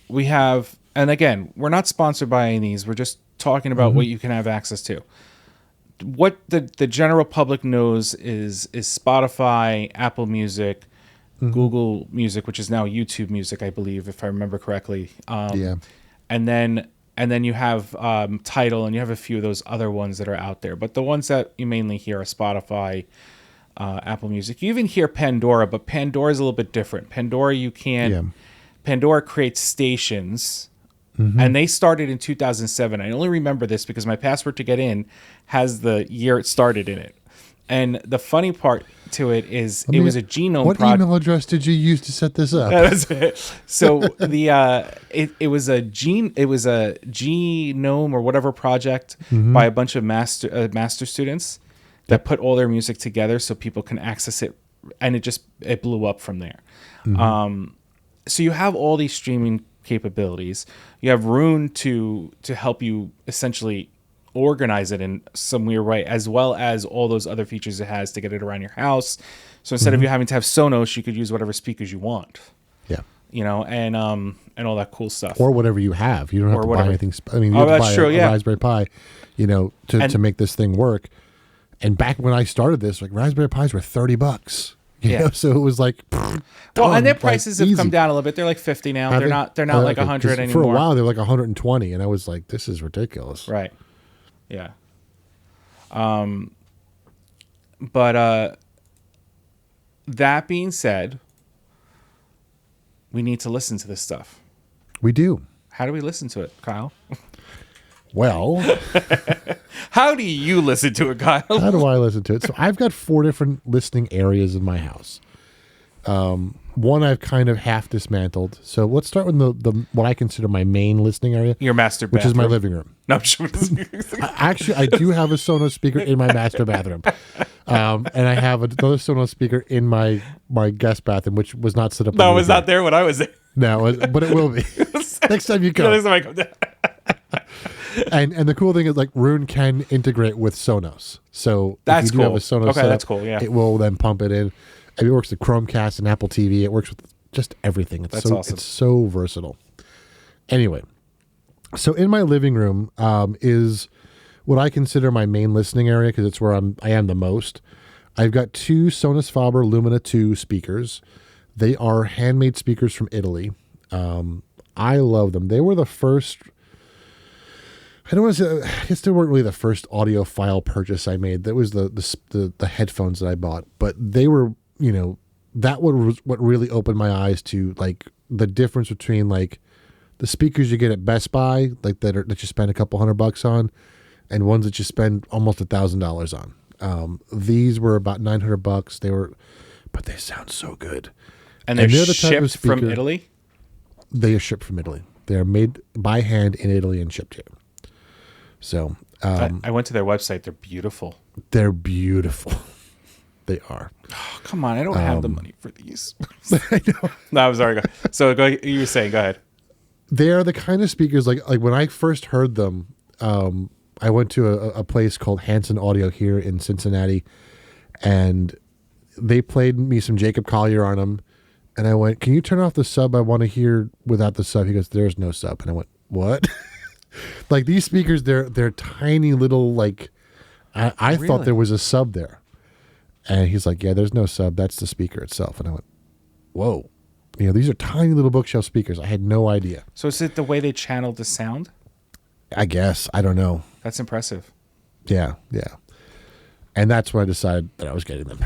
Speaker 2: we have, and again, we're not sponsored by any of these. We're just talking about what you can have access to. What the general public knows is Spotify, Apple Music, Google Music, which is now YouTube Music, I believe, if I remember correctly. And then you have Tidal, and you have a few of those other ones that are out there. But the ones that you mainly hear are Spotify, Apple Music. You even hear Pandora, but Pandora is a little bit different. Pandora creates stations, and they started in 2007. I only remember this because my password to get in has the year it started in it. And the funny part to it is it was a genome
Speaker 1: project. What email address did you use to set this up?
Speaker 2: That's it. So it was a genome or whatever project by a bunch of master students that put all their music together so people can access it, and it blew up from there. So you have all these streaming capabilities. You have Rune to help you essentially organize it in some weird way, as well as all those other features it has to get it around your house. So instead of you having to have Sonos, you could use whatever speakers you want. Yeah. You know, and all that cool stuff.
Speaker 1: Or whatever you have. You don't have to buy anything. I mean, you have to buy a Raspberry Pi, you know, to make this thing work. And back when I started this, like Raspberry Pis were $30. You know, so it was like,
Speaker 2: and their prices have come down a little bit. They're like 50 now. They're not like 100 anymore.
Speaker 1: For a while, they were like 120, and I was like, this is ridiculous.
Speaker 2: Right. Yeah. But that being said, we need to listen to this stuff.
Speaker 1: We do.
Speaker 2: How do we listen to it, Kyle?
Speaker 1: Well,
Speaker 2: how do you listen to it, Kyle?
Speaker 1: How do I listen to it? So I've got 4 different listening areas in my house. One I've kind of half dismantled. So let's start with the what I consider my main listening area.
Speaker 2: Your master bathroom.
Speaker 1: Which is my living room.
Speaker 2: No, I'm sure.
Speaker 1: Actually, I do have a Sonos speaker in my master bathroom. And I have another Sonos speaker in my guest bathroom, which was not set up.
Speaker 2: No, it was not there when I was there.
Speaker 1: No, but it will be. Next time you come.
Speaker 2: Next time I come down.
Speaker 1: And the cool thing is, like, Rune can integrate with Sonos. So
Speaker 2: that's
Speaker 1: if you do have a Sonos setup,
Speaker 2: that's cool. Yeah,
Speaker 1: it will then pump it in. And it works with Chromecast and Apple TV. It works with just everything. That's awesome. It's so versatile. Anyway, so in my living room is what I consider my main listening area because it's where I am the most. I've got 2 Sonos Faber Lumina 2 speakers. They are handmade speakers from Italy. I love them. They were the first. I don't want to say. I guess they weren't really the first audiophile purchase I made. That was the headphones that I bought, but they were, you know, that was what really opened my eyes to like the difference between like the speakers you get at Best Buy, like that you spend a couple $100 on, and ones that you spend almost $1,000 on. These were about $900. But they sound so good.
Speaker 2: And they're the type of speaker, from Italy.
Speaker 1: They are shipped from Italy. They are made by hand in Italy and shipped here. So
Speaker 2: I went to their website. They're beautiful.
Speaker 1: They're beautiful. They are.
Speaker 2: Oh, come on. I don't have the money for these. I know. No, I'm sorry. So you were saying, go ahead.
Speaker 1: They are the kind of speakers like when I first heard them, I went to a place called Hanson Audio here in Cincinnati, and they played me some Jacob Collier on them. And I went, "Can you turn off the sub? I want to hear without the sub." He goes, "There's no sub." And I went, "What?" Like these speakers, they're tiny little, like, I
Speaker 2: Really?
Speaker 1: thought there was a sub there. And he's like, "Yeah, there's no sub. That's the speaker itself." And I went, "Whoa." These are tiny little bookshelf speakers. I had no idea.
Speaker 2: So is it the way they channeled the sound?
Speaker 1: I guess. I don't know.
Speaker 2: That's impressive.
Speaker 1: Yeah. And that's when I decided that I was getting them.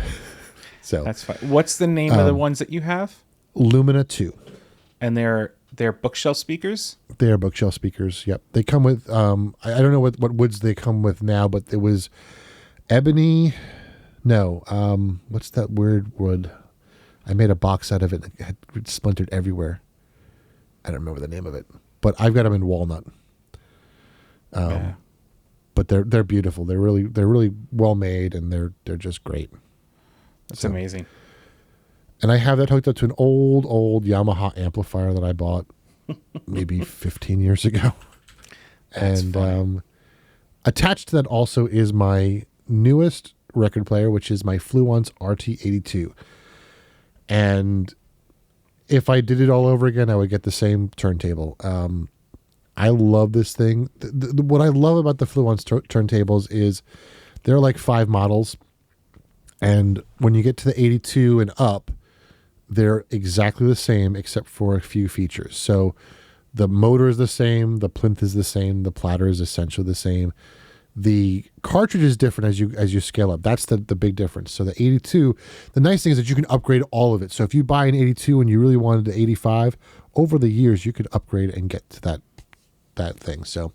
Speaker 1: So
Speaker 2: That's fine. What's the name of the ones that you have?
Speaker 1: Lumina 2.
Speaker 2: And they're bookshelf speakers?
Speaker 1: They are bookshelf speakers. Yep. They come with, I don't know what woods they come with now, but it was ebony. No. What's that weird wood? I made a box out of it. It had splintered everywhere. I don't remember the name of it, but I've got them in walnut.
Speaker 2: Yeah.
Speaker 1: But they're beautiful. They're really well made, and they're just great.
Speaker 2: That's amazing.
Speaker 1: And I have that hooked up to an old Yamaha amplifier that I bought maybe 15 years ago.
Speaker 2: That's
Speaker 1: And
Speaker 2: funny.
Speaker 1: attached to that also is my newest record player, which is my Fluence RT82. And if I did it all over again, I would get the same turntable. I love this thing. What I love about the Fluence turntables is there are like 5 models. And when you get to the 82 and up, they're exactly the same except for a few features. So the motor is the same, the plinth is the same, the platter is essentially the same. The cartridge is different as you scale up. That's the big difference. So the 82, the nice thing is that you can upgrade all of it. So if you buy an 82 and you really wanted the 85, over the years you could upgrade and get to that thing. So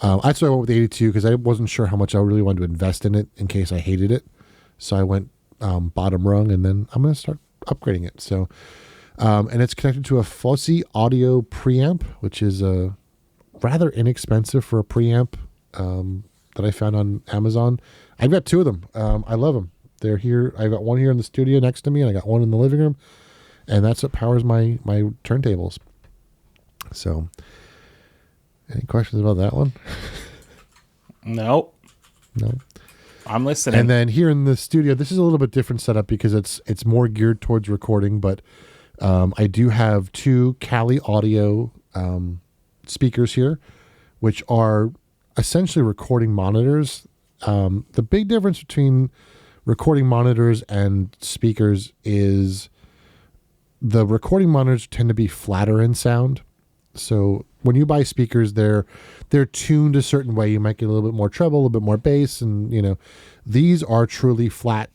Speaker 1: that's why I went with the 82, because I wasn't sure how much I really wanted to invest in it in case I hated it. So I went bottom rung, and then I'm going to start upgrading it. So, and it's connected to a Fosse audio preamp, which is rather inexpensive for a preamp that I found on Amazon. I've got 2 of them. I love them. They're here. I got one here in the studio next to me, and I got one in the living room, and that's what powers my turntables. So, any questions about that one?
Speaker 2: Nope.
Speaker 1: No.
Speaker 2: I'm listening.
Speaker 1: And then here in the studio, this is a little bit different setup because it's more geared towards recording, but I do have 2 Cali Audio speakers here, which are essentially recording monitors. The big difference between recording monitors and speakers is the recording monitors tend to be flatter in sound. So when you buy speakers, they're tuned a certain way. You might get a little bit more treble, a little bit more bass, and these are truly flat,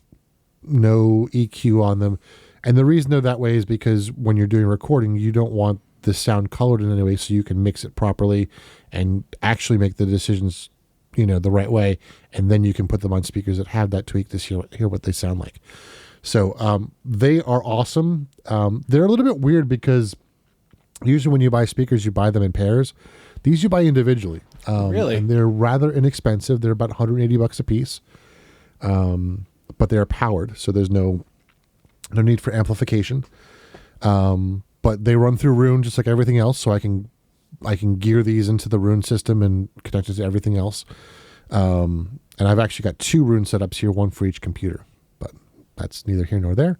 Speaker 1: no EQ on them. And the reason they're that way is because when you're doing recording, you don't want the sound colored in any way, so you can mix it properly and actually make the decisions, the right way. And then you can put them on speakers that have that tweak to hear what they sound like. So they are awesome. They're a little bit weird because usually when you buy speakers, you buy them in pairs. These you buy individually.
Speaker 2: Really?
Speaker 1: And they're rather inexpensive. They're about $180 a piece. But they're powered, so there's no need for amplification. But they run through Roon just like everything else, so I can gear these into the Roon system and connect it to everything else. And I've actually got 2 Roon setups here, one for each computer. But that's neither here nor there.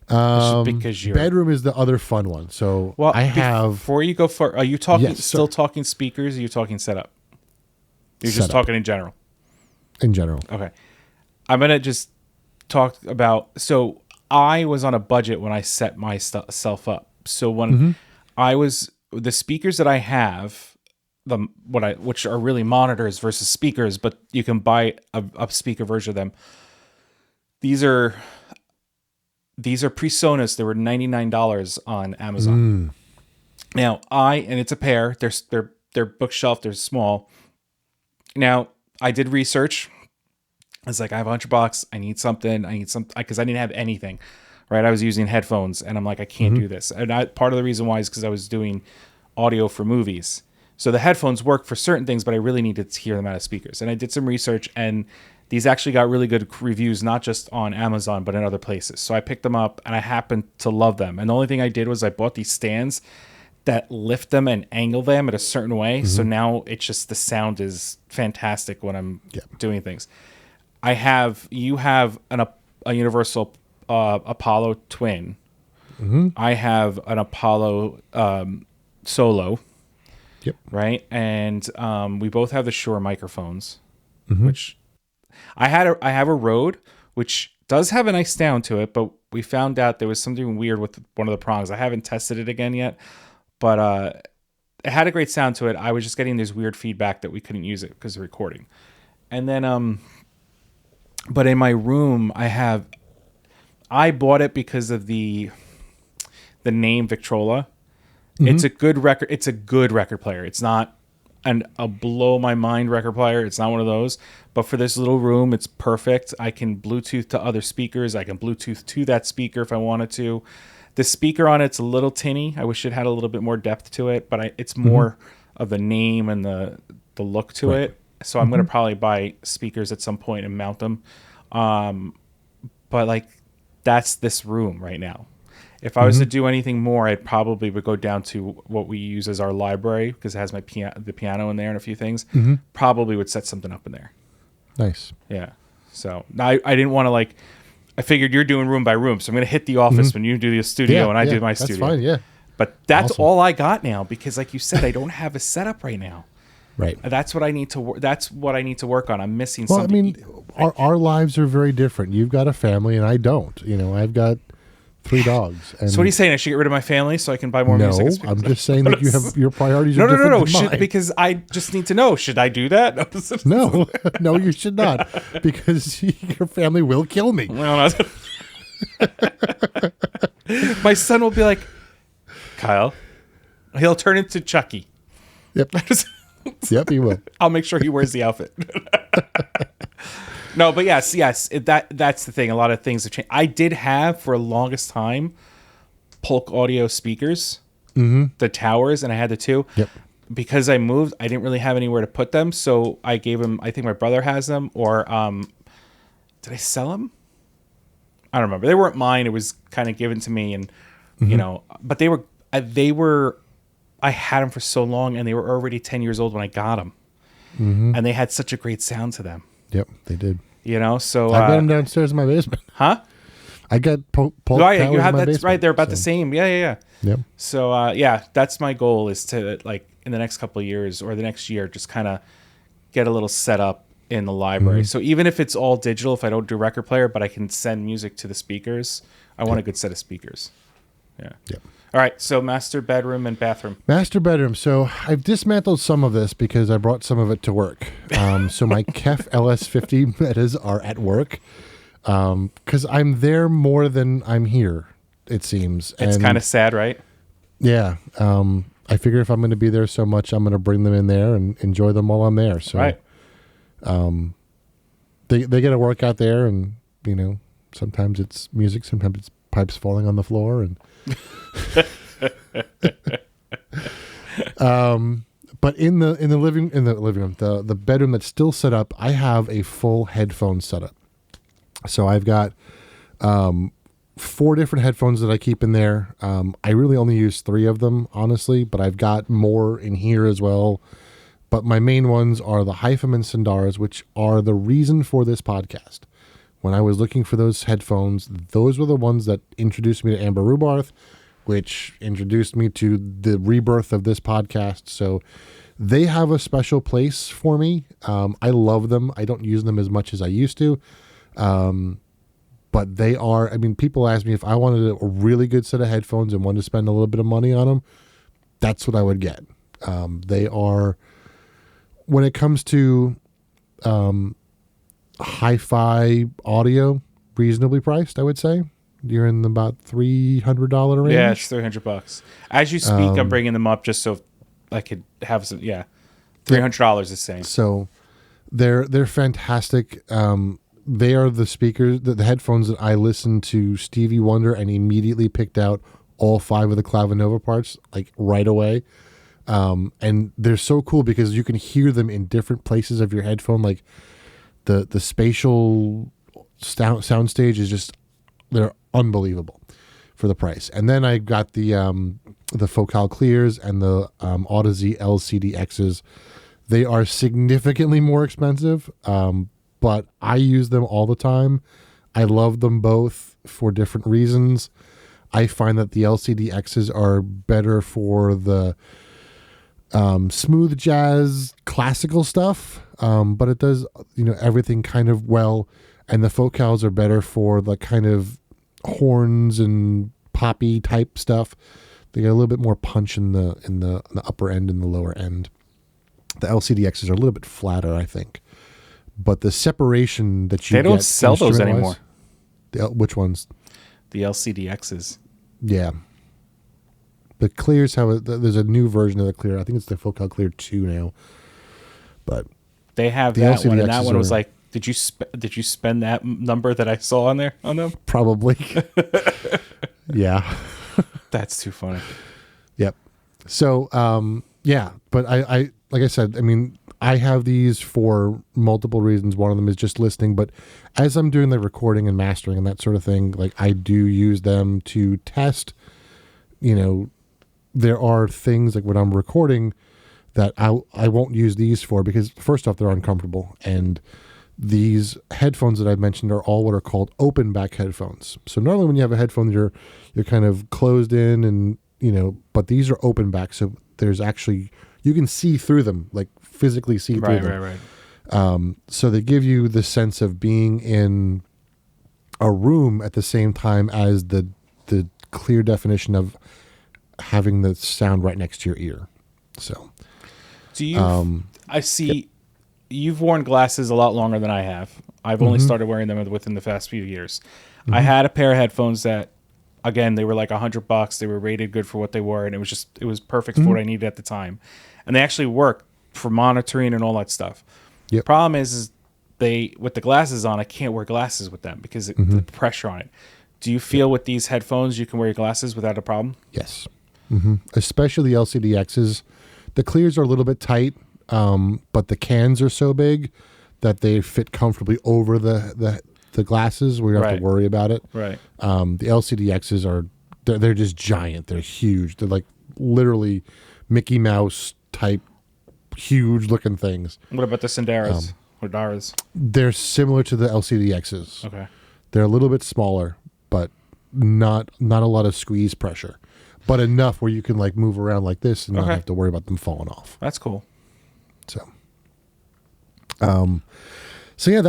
Speaker 2: Because you're
Speaker 1: Bedroom is the other fun one. So
Speaker 2: well.
Speaker 1: I have
Speaker 2: Before you go far, are you talking
Speaker 1: Yes,
Speaker 2: still
Speaker 1: sir.
Speaker 2: talking speakers? Or are you talking setup? You're just
Speaker 1: Setup.
Speaker 2: talking in general.
Speaker 1: in general.
Speaker 2: Okay, I'm gonna just talk about. So I was on a budget when I set myself up. So when I was the speakers that I have, which are really monitors versus speakers, but you can buy a speaker version of them. These are PreSonus. They were $99 on Amazon. Now and it's a pair. They're bookshelf. They're small. Now I did research. I was like, I have $100. I need something. Because I didn't have anything. Right. I was using headphones, and I'm like, I can't do this. And part of the reason why is because I was doing audio for movies. So the headphones work for certain things, but I really needed to hear them out of speakers. And I did some research, and these actually got really good reviews, not just on Amazon, but in other places. So I picked them up, and I happened to love them. And the only thing I did was I bought these stands that lift them and angle them at a certain way. So now it's just the sound is fantastic when I'm doing things. You have a Universal Apollo Twin. I have an Apollo Solo.
Speaker 1: Yep.
Speaker 2: Right, and we both have the Shure microphones, which I have a Rode, which does have a nice sound to it, but we found out there was something weird with one of the prongs. I haven't tested it again yet, but it had a great sound to it. I was just getting this weird feedback that we couldn't use it because of recording. And then, but in my room, I bought it because of the name Victrola. It's a good record. It's a good record player. It's not a blow my mind record player. It's not one of those. But for this little room, it's perfect. I can Bluetooth to other speakers. I can Bluetooth to that speaker if I wanted to. The speaker on it's a little tinny. I wish it had a little bit more depth to it, but it's more of the name and the look to it. So I'm going to probably buy speakers at some point and mount them. But like that's this room right now. If I was to do anything more, I probably would go down to what we use as our library because it has the piano in there and a few things. Probably would set something up in there.
Speaker 1: Nice.
Speaker 2: Yeah. So I didn't want to I figured you're doing room by room, so I'm going to hit the office when you do the studio and I do my studio.
Speaker 1: That's fine, yeah.
Speaker 2: But that's all I got now because, like you said, I don't have a setup right now.
Speaker 1: Right.
Speaker 2: That's what I need to. That's what I need to work on. I'm missing
Speaker 1: Well,
Speaker 2: something.
Speaker 1: I mean, our lives are very different. You've got a family, and I don't. I've got 3 dogs. And
Speaker 2: so what are you saying? I should get rid of my family so I can buy more music?
Speaker 1: No, I'm just saying that you have your priorities.
Speaker 2: No,
Speaker 1: are different
Speaker 2: no.
Speaker 1: than mine.
Speaker 2: Because I just need to know. Should I do that?
Speaker 1: No, no, you should not, because your family will kill me.
Speaker 2: No. My son will be like, Kyle. He'll turn into Chucky.
Speaker 1: Yep. Yep, he will.
Speaker 2: I'll make sure he wears the outfit. No, but yes, that's the thing. A lot of things have changed. I did have for the longest time Polk audio speakers, the towers, and I had the 2.
Speaker 1: Yep.
Speaker 2: Because I moved, I didn't really have anywhere to put them, so I gave them. I think my brother has them, or did I sell them? I don't remember. They weren't mine. It was kind of given to me, and but they were. I had them for so long, and they were already 10 years old when I got them, and they had such a great sound to them.
Speaker 1: Yep, they did.
Speaker 2: So
Speaker 1: I got them downstairs in my basement.
Speaker 2: Huh?
Speaker 1: I got Polk
Speaker 2: you
Speaker 1: towers
Speaker 2: have
Speaker 1: in my
Speaker 2: that's
Speaker 1: basement,
Speaker 2: right. They're about the same. Yeah.
Speaker 1: Yep.
Speaker 2: So that's my goal is to in the next couple of years or the next year, just kind of get a little set up in the library. So even if it's all digital, if I don't do record player, but I can send music to the speakers, I want a good set of speakers. Yeah.
Speaker 1: Yep.
Speaker 2: All right. So master bedroom and bathroom.
Speaker 1: Master bedroom. So I've dismantled some of this because I brought some of it to work. So my Kef LS50 metas are at work because I'm there more than I'm here, it seems.
Speaker 2: It's kind of sad, right?
Speaker 1: Yeah. I figure if I'm going to be there so much, I'm going to bring them in there and enjoy them while I'm there. So
Speaker 2: right.
Speaker 1: They get a workout there, and sometimes it's music, sometimes it's pipes falling on the floor, and but in the living room, the bedroom that's still set up, I have a full headphone setup. So I've got 4 different headphones that I keep in there. I really only use 3 of them, honestly, but I've got more in here as well. But my main ones are the Hyphem and Sundaras, which are the reason for this podcast. When I was looking for those headphones, those were the ones that introduced me to Amber Rubarth, which introduced me to the rebirth of this podcast. So they have a special place for me. I love them. I don't use them as much as I used to. But they are, people ask me if I wanted a really good set of headphones and wanted to spend a little bit of money on them, that's what I would get. They are, when it comes to hi-fi audio, reasonably priced, I would say. You're in about $300 range.
Speaker 2: Yeah, it's $300. As you speak, I'm bringing them up just so I could have some. Yeah, $300 is the same.
Speaker 1: So they're fantastic. They are the speakers, the headphones that I listened to Stevie Wonder and immediately picked out all 5 of the Clavinova parts right away. And they're so cool because you can hear them in different places of your headphone. Like the spatial sound stage is just, they're unbelievable. for the price. And then I got the Focal Clears and the Audeze LCD-Xs. They are significantly more expensive, but I use them all the time. I love them both for different reasons. I find that the LCD-Xs are better for the smooth jazz classical stuff, but it does everything kind of well. And the Focals are better for the kind of horns and poppy type stuff. They get a little bit more punch in the upper end and the lower end. The LCD-Xs are a little bit flatter, I think. But the separation that you
Speaker 2: they don't sell those anymore.
Speaker 1: Which ones?
Speaker 2: The LCD-Xs.
Speaker 1: Yeah. The Clears there's a new version of the Clear. I think it's the Focal Clear 2 now. But
Speaker 2: they have that one, and that one was like, did you spend that number that I saw on them?
Speaker 1: Probably. Yeah.
Speaker 2: That's too funny.
Speaker 1: Yep. So, yeah, but I like I said, I mean, I have these for multiple reasons. One of them is just listening, but as I'm doing the recording and mastering and that sort of thing, like I do use them to test, there are things like when I'm recording that I won't use these for because first off, they're uncomfortable. And these headphones that I've mentioned are all what are called open back headphones. So normally when you have a headphone, you're kind of closed in and, but these are open back. So there's actually, you can see through them, like physically see through them. Right. So they give you the sense of being in a room at the same time as the clear definition of having the sound right next to your ear. So
Speaker 2: do you, I see you've worn glasses a lot longer than I have. I've only started wearing them within the past few years. I had a pair of headphones that, again, they were like $100. They were rated good for what they were, and it was perfect for what I needed at the time. And they actually work for monitoring and all that stuff.
Speaker 1: Yep.
Speaker 2: The problem is with the glasses on, I can't wear glasses with them because the pressure on it. Do you feel with these headphones you can wear your glasses without a problem?
Speaker 1: Yes. Especially the LCD-Xs. The Clears are a little bit tight, but the cans are so big that they fit comfortably over the glasses where you don't have to worry about it.
Speaker 2: Right.
Speaker 1: The LCD-Xs they're just giant. They're huge. They're like literally Mickey Mouse type huge looking things.
Speaker 2: What about the Sindaras or Daras?
Speaker 1: They're similar to the LCD-Xs.
Speaker 2: Okay.
Speaker 1: They're a little bit smaller, but not a lot of squeeze pressure, but enough where you can like move around like this and not have to worry about them falling off.
Speaker 2: That's cool.
Speaker 1: So yeah,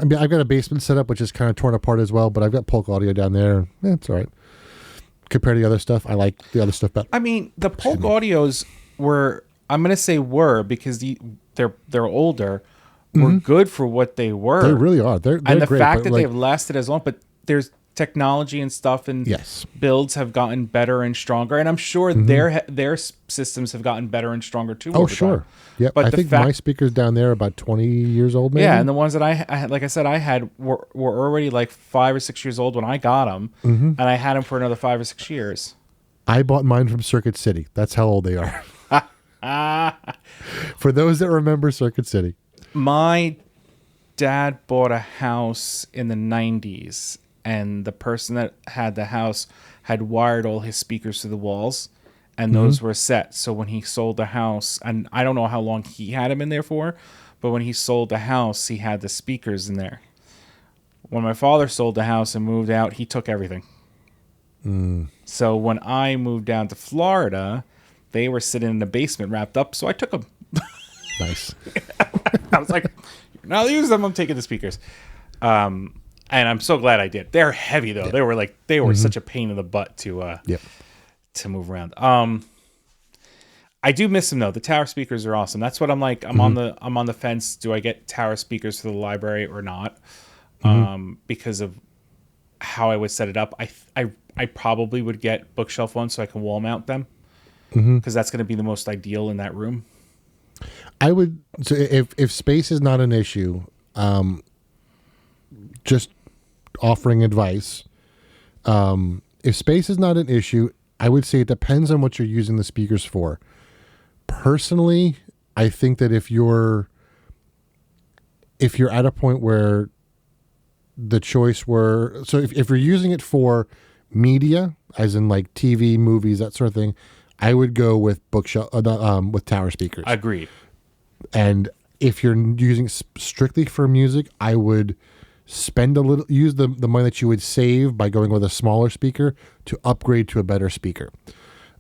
Speaker 1: I've got a basement set up, which is kind of torn apart as well, but I've got Polk Audio down there. Yeah, it's all right. Compared to the other stuff, I like the other stuff better.
Speaker 2: I mean, the Polk Audios were because they're older, were good for what they were.
Speaker 1: They really are. They're
Speaker 2: and the
Speaker 1: great,
Speaker 2: fact that they've lasted as long, but there's technology and stuff and builds have gotten better and stronger, and I'm sure their systems have gotten better and stronger too.
Speaker 1: Oh, sure. Yeah, I think my speakers down there are about 20 years old, maybe.
Speaker 2: Yeah, and the ones that I had, like I said, I had were already like 5 or 6 years old when I got them, and I had them for another 5 or 6 years.
Speaker 1: I bought mine from Circuit City. That's how old they are. For those that remember Circuit City.
Speaker 2: My dad bought a house in the 90s, and the person that had the house had wired all his speakers to the walls, and those were set. So when he sold the house, and I don't know how long he had him in there for, but when he sold the house, he had the speakers in there. When my father sold the house and moved out, he took everything. So when I moved down to Florida, they were sitting in the basement wrapped up, so I took them.
Speaker 1: Nice.
Speaker 2: I was like, you're not using them, I'm taking the speakers. And I'm so glad I did. They're heavy though. Yeah. They were such a pain in the butt to move around. I do miss them though. The tower speakers are awesome. That's what I'm like. I'm on the fence. Do I get tower speakers for the library or not? Because of how I would set it up. I probably would get bookshelf ones so I can wall mount them. Because that's going to be the most ideal in that room.
Speaker 1: I would. So if space is not an issue, just offering advice. If space is not an issue, I would say it depends on what you're using the speakers for. Personally, I think that if you're at a point where the choice were, so if you're using it for media, as in like TV, movies, that sort of thing, I would go with bookshelf with tower speakers.
Speaker 2: Agreed.
Speaker 1: And if you're using strictly for music, I would use the money that you would save by going with a smaller speaker to upgrade to a better speaker.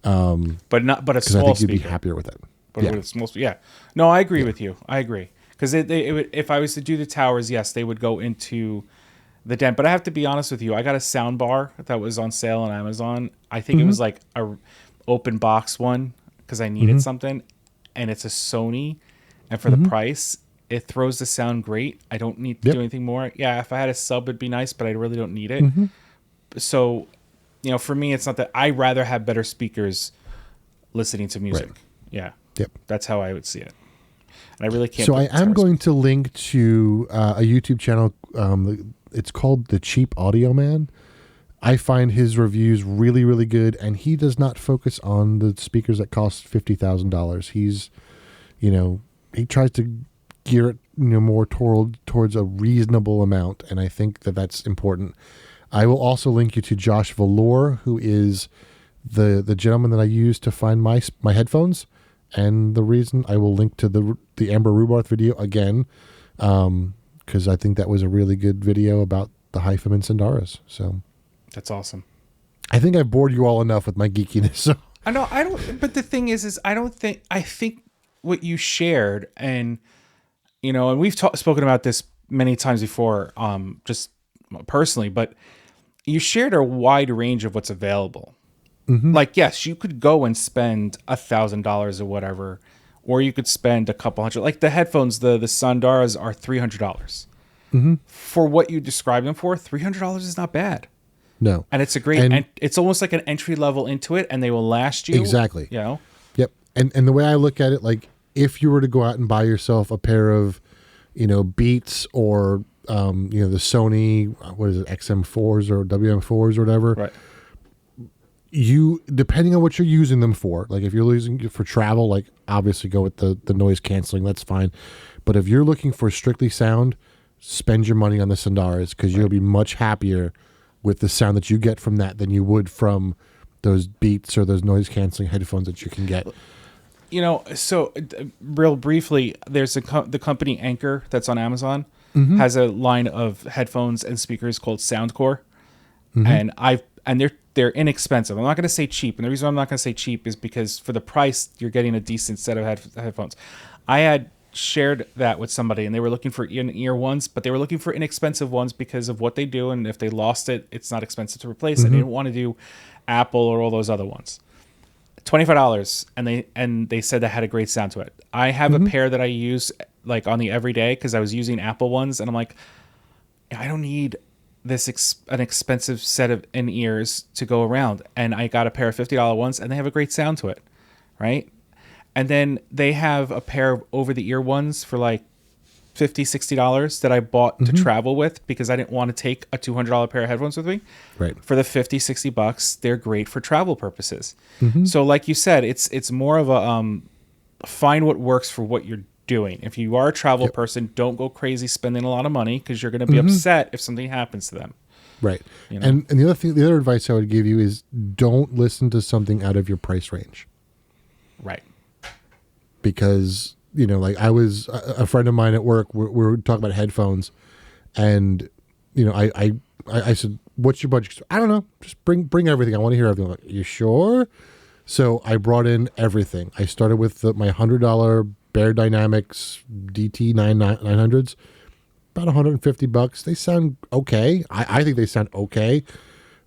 Speaker 2: But a
Speaker 1: Because I
Speaker 2: small
Speaker 1: think
Speaker 2: speaker.
Speaker 1: you'd be happier with it.
Speaker 2: But with a small, yeah. No, I agree with you. I agree. Because if I was to do the towers, yes, they would go into the den. But I have to be honest with you. I got a sound bar that was on sale on Amazon. I think it was like a open box one because I needed something. And it's a Sony. And for the price, it throws the sound great. I don't need to do anything more. Yeah, if I had a sub, it'd be nice, but I really don't need it. So, for me, it's not that. I rather have better speakers listening to music.
Speaker 1: Right.
Speaker 2: Yeah.
Speaker 1: Yep.
Speaker 2: That's how I would see it. And I really can't.
Speaker 1: So I am going to link to a YouTube channel. It's called The Cheap Audio Man. I find his reviews really, really good, and he does not focus on the speakers that cost $50,000. He's, he tries to gear it more towards a reasonable amount, and I think that that's important. I will also link you to Josh Valor, who is the gentleman that I use to find my headphones, and the reason I will link to the Amber Rubarth video again, because I think that was a really good video about the Hyphem and Sandaras. So
Speaker 2: that's awesome.
Speaker 1: I think I bored you all enough with my geekiness. So.
Speaker 2: I know I don't. But the thing is I think what you shared, and and we've spoken about this many times before, just personally, but you shared a wide range of what's available. Like, yes, you could go and spend $1,000 or whatever, or you could spend a couple hundred. Like the headphones, the Sandaras are $300. For what you described them for, $300 is not bad.
Speaker 1: No,
Speaker 2: and it's a great. It's almost like an entry level into it, and they will last you.
Speaker 1: Exactly.
Speaker 2: Yep.
Speaker 1: And the way I look at it, like if you were to go out and buy yourself a pair of, Beats or the Sony, what is it, XM4s or WM4s or whatever.
Speaker 2: Right.
Speaker 1: You, depending on what you're using them for, like if you're using it for travel, like obviously go with the noise canceling, that's fine. But if you're looking for strictly sound, spend your money on the Sandaras, because you'll be much happier with the sound that you get from that than you would from those Beats or those noise canceling headphones that you can get.
Speaker 2: So real briefly, there's the company Anchor that's on Amazon has a line of headphones and speakers called Soundcore, and they're inexpensive. I'm not going to say cheap, and the reason I'm not going to say cheap is because for the price, you're getting a decent set of headphones. I had shared that with somebody, and they were looking for in-ear ones, but they were looking for inexpensive ones because of what they do, and if they lost it, it's not expensive to replace it. They didn't want to do Apple or all those other ones. $25, and they said that had a great sound to it. I have a pair that I use like on the everyday because I was using Apple ones, and I'm like, I don't need an expensive set of in-ears to go around, and I got a pair of $50 ones, and they have a great sound to it, right? And then they have a pair of over-the-ear ones for like $50, $60 that I bought to travel with because I didn't want to take a $200 pair of headphones with me.
Speaker 1: Right.
Speaker 2: For the $50, $60, they're great for travel purposes. So like you said, it's more of a find what works for what you're doing. If you are a travel person, don't go crazy spending a lot of money because you're going to be upset if something happens to them.
Speaker 1: Right. And the other advice I would give you is don't listen to something out of your price range.
Speaker 2: Right.
Speaker 1: Because, like I was a friend of mine at work, we were talking about headphones, and, I said, what's your budget? I don't know. Just bring everything. I want to hear everything. I'm like, you sure? So I brought in everything. I started with my $100 Bear Dynamics DT 900s, about $150. They sound okay. I think they sound okay.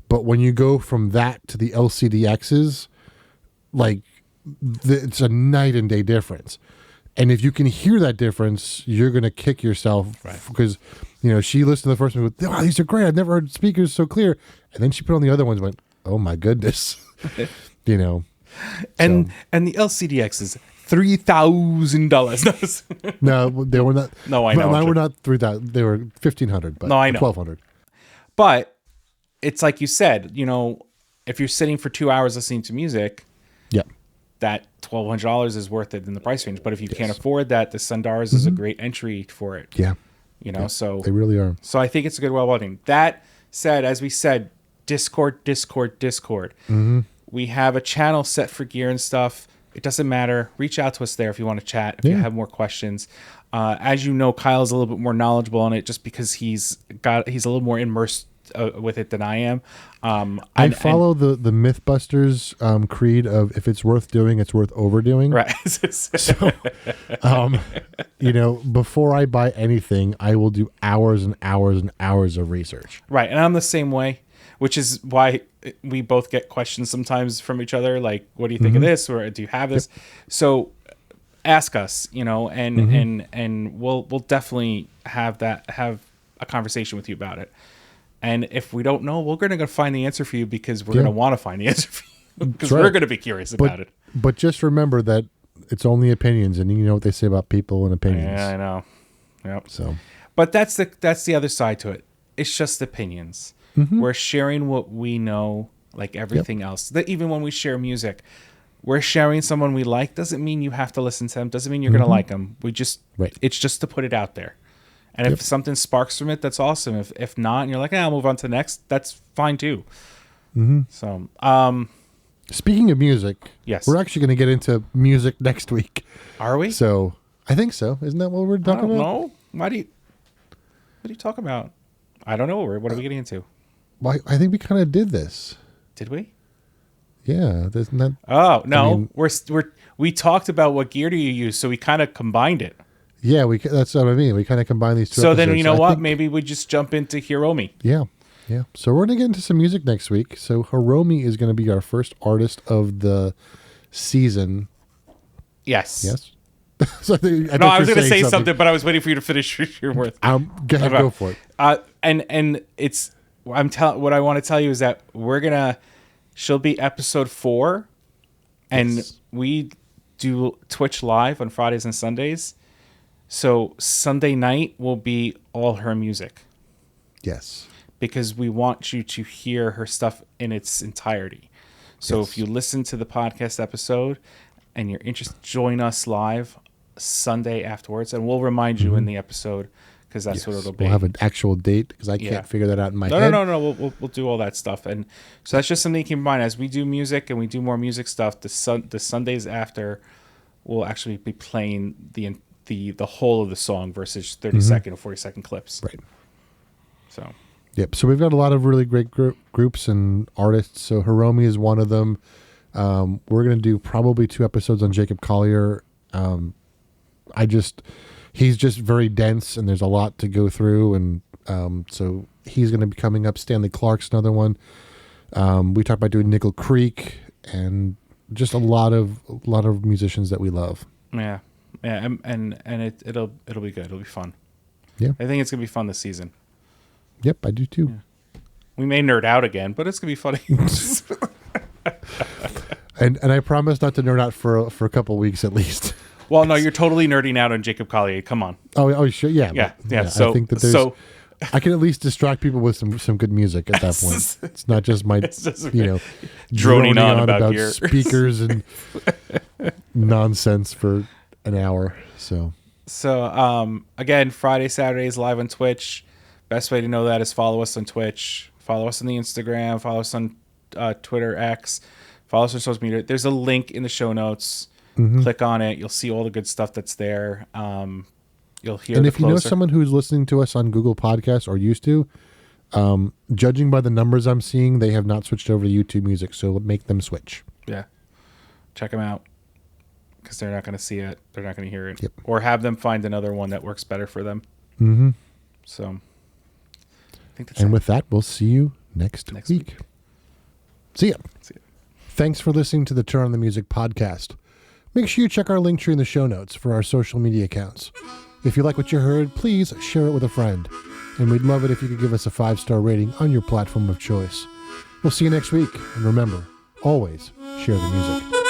Speaker 1: But when you go from that to the LCDXs, like it's a night and day difference. And if you can hear that difference, you're going to kick yourself because, she listened to the first one with, oh, these are great. I've never heard speakers so clear. And then she put on the other ones and went, oh my goodness,
Speaker 2: And the LCDX is $3,000.
Speaker 1: No, they were not.
Speaker 2: No, I know.
Speaker 1: Mine were not 3,000. They were 1,500. But
Speaker 2: no, I know.
Speaker 1: 1,200.
Speaker 2: But it's like you said, if you're sitting for 2 hours listening to music, that $1,200 is worth it in the price range. But if you can't afford that, the Sandaras is a great entry for it.
Speaker 1: Yeah.
Speaker 2: So
Speaker 1: they really are.
Speaker 2: So I think it's a good well-welding. That said, as we said, Discord. We have a channel set for gear and stuff. It doesn't matter. Reach out to us there if you want to chat, if you have more questions. As you know, Kyle's a little bit more knowledgeable on it just because he's a little more immersed with it than I am.
Speaker 1: I follow the Mythbusters creed of if it's worth doing, it's worth overdoing.
Speaker 2: Right.
Speaker 1: So, before I buy anything, I will do hours and hours and hours of research.
Speaker 2: Right. And I'm the same way, which is why we both get questions sometimes from each other. Like, what do you think of this? Or do you have this? Yep. So ask us, and we'll definitely have a conversation with you about it. And if we don't know, we're going to find the answer for you because we're going to want to find the answer for you because we're going to be curious about it.
Speaker 1: But just remember that it's only opinions, and you know what they say about people and opinions.
Speaker 2: Yeah, I know. Yep.
Speaker 1: So,
Speaker 2: but that's the other side to it. It's just opinions. We're sharing what we know, like everything else. That even when we share music, we're sharing someone we like. Doesn't mean you have to listen to them. Doesn't mean you're going to like them. It's just to put it out there. And if something sparks from it, that's awesome. If not, and you're like, I'll move on to the next, that's fine too. So,
Speaker 1: speaking of music,
Speaker 2: yes,
Speaker 1: we're actually going to get into music next week.
Speaker 2: Are we?
Speaker 1: So, I think so. Isn't that what we're talking about?
Speaker 2: No. What do you talk about? I don't know. What are we getting into?
Speaker 1: Well, I think we kind of did this.
Speaker 2: Did we?
Speaker 1: Yeah. Isn't that?
Speaker 2: Oh no, we talked about what gear do you use, so we kind of combined it.
Speaker 1: Yeah, that's what I mean. We kind of combine these two.
Speaker 2: So
Speaker 1: episodes.
Speaker 2: Then you know what? Maybe we just jump into Hiromi.
Speaker 1: Yeah. So we're gonna get into some music next week. So Hiromi is gonna be our first artist of the season.
Speaker 2: Yes.
Speaker 1: So
Speaker 2: I was gonna say something, but I was waiting for you to finish your worth.
Speaker 1: Go for it.
Speaker 2: And it's what I want to tell you is that she'll be episode 4, and we do Twitch live on Fridays and Sundays. So Sunday night will be all her music.
Speaker 1: Yes.
Speaker 2: Because we want you to hear her stuff in its entirety. So if you listen to the podcast episode and you're interested, join us live Sunday afterwards, and we'll remind you in the episode because that's what it'll be.
Speaker 1: We'll have an actual date because I can't figure that out in my head.
Speaker 2: No. We'll do all that stuff, and so that's just something to keep in mind as we do music and we do more music stuff. The Sundays after, we'll actually be playing the whole of the song versus 30-second or 40-second clips.
Speaker 1: Right.
Speaker 2: So.
Speaker 1: Yep. So we've got a lot of really great groups and artists. So Hiromi is one of them. We're going to do probably 2 episodes on Jacob Collier. He's just very dense and there's a lot to go through. And so he's going to be coming up. Stanley Clark's another one. We talked about doing Nickel Creek and just a lot of musicians that we love.
Speaker 2: Yeah. Yeah, and it'll be good. It'll be fun.
Speaker 1: Yeah,
Speaker 2: I think it's gonna be fun this season.
Speaker 1: Yep, I do too.
Speaker 2: Yeah. We may nerd out again, but it's gonna be funny.
Speaker 1: and I promise not to nerd out for a couple weeks at least.
Speaker 2: Well, no, you're totally nerding out on Jacob Collier. Come on.
Speaker 1: Oh, sure, yeah.
Speaker 2: Yeah. So
Speaker 1: I think that I can at least distract people with some good music at that point. It's not just my droning on about speakers and nonsense for an hour. So
Speaker 2: again, Friday, Saturdays live on Twitch. Best way to know that is follow us on Twitch, follow us on the Instagram, follow us on Twitter, X, follow us on social media. There's a link in the show notes. Click on it. You'll see all the good stuff that's there. You'll hear.
Speaker 1: And if you know someone who's listening to us on Google Podcasts or used to, judging by the numbers I'm seeing, they have not switched over to YouTube Music. So make them switch.
Speaker 2: Yeah, check them out. Because they're not going to see it. They're not going to hear it.
Speaker 1: Yep.
Speaker 2: Or have them find another one that works better for them. So, I think that's
Speaker 1: it. And with that, we'll see you next week. See ya. Thanks for listening to the Turn on the Music podcast. Make sure you check our link tree in the show notes for our social media accounts. If you like what you heard, please share it with a friend. And we'd love it if you could give us a 5-star rating on your platform of choice. We'll see you next week. And remember, always share the music.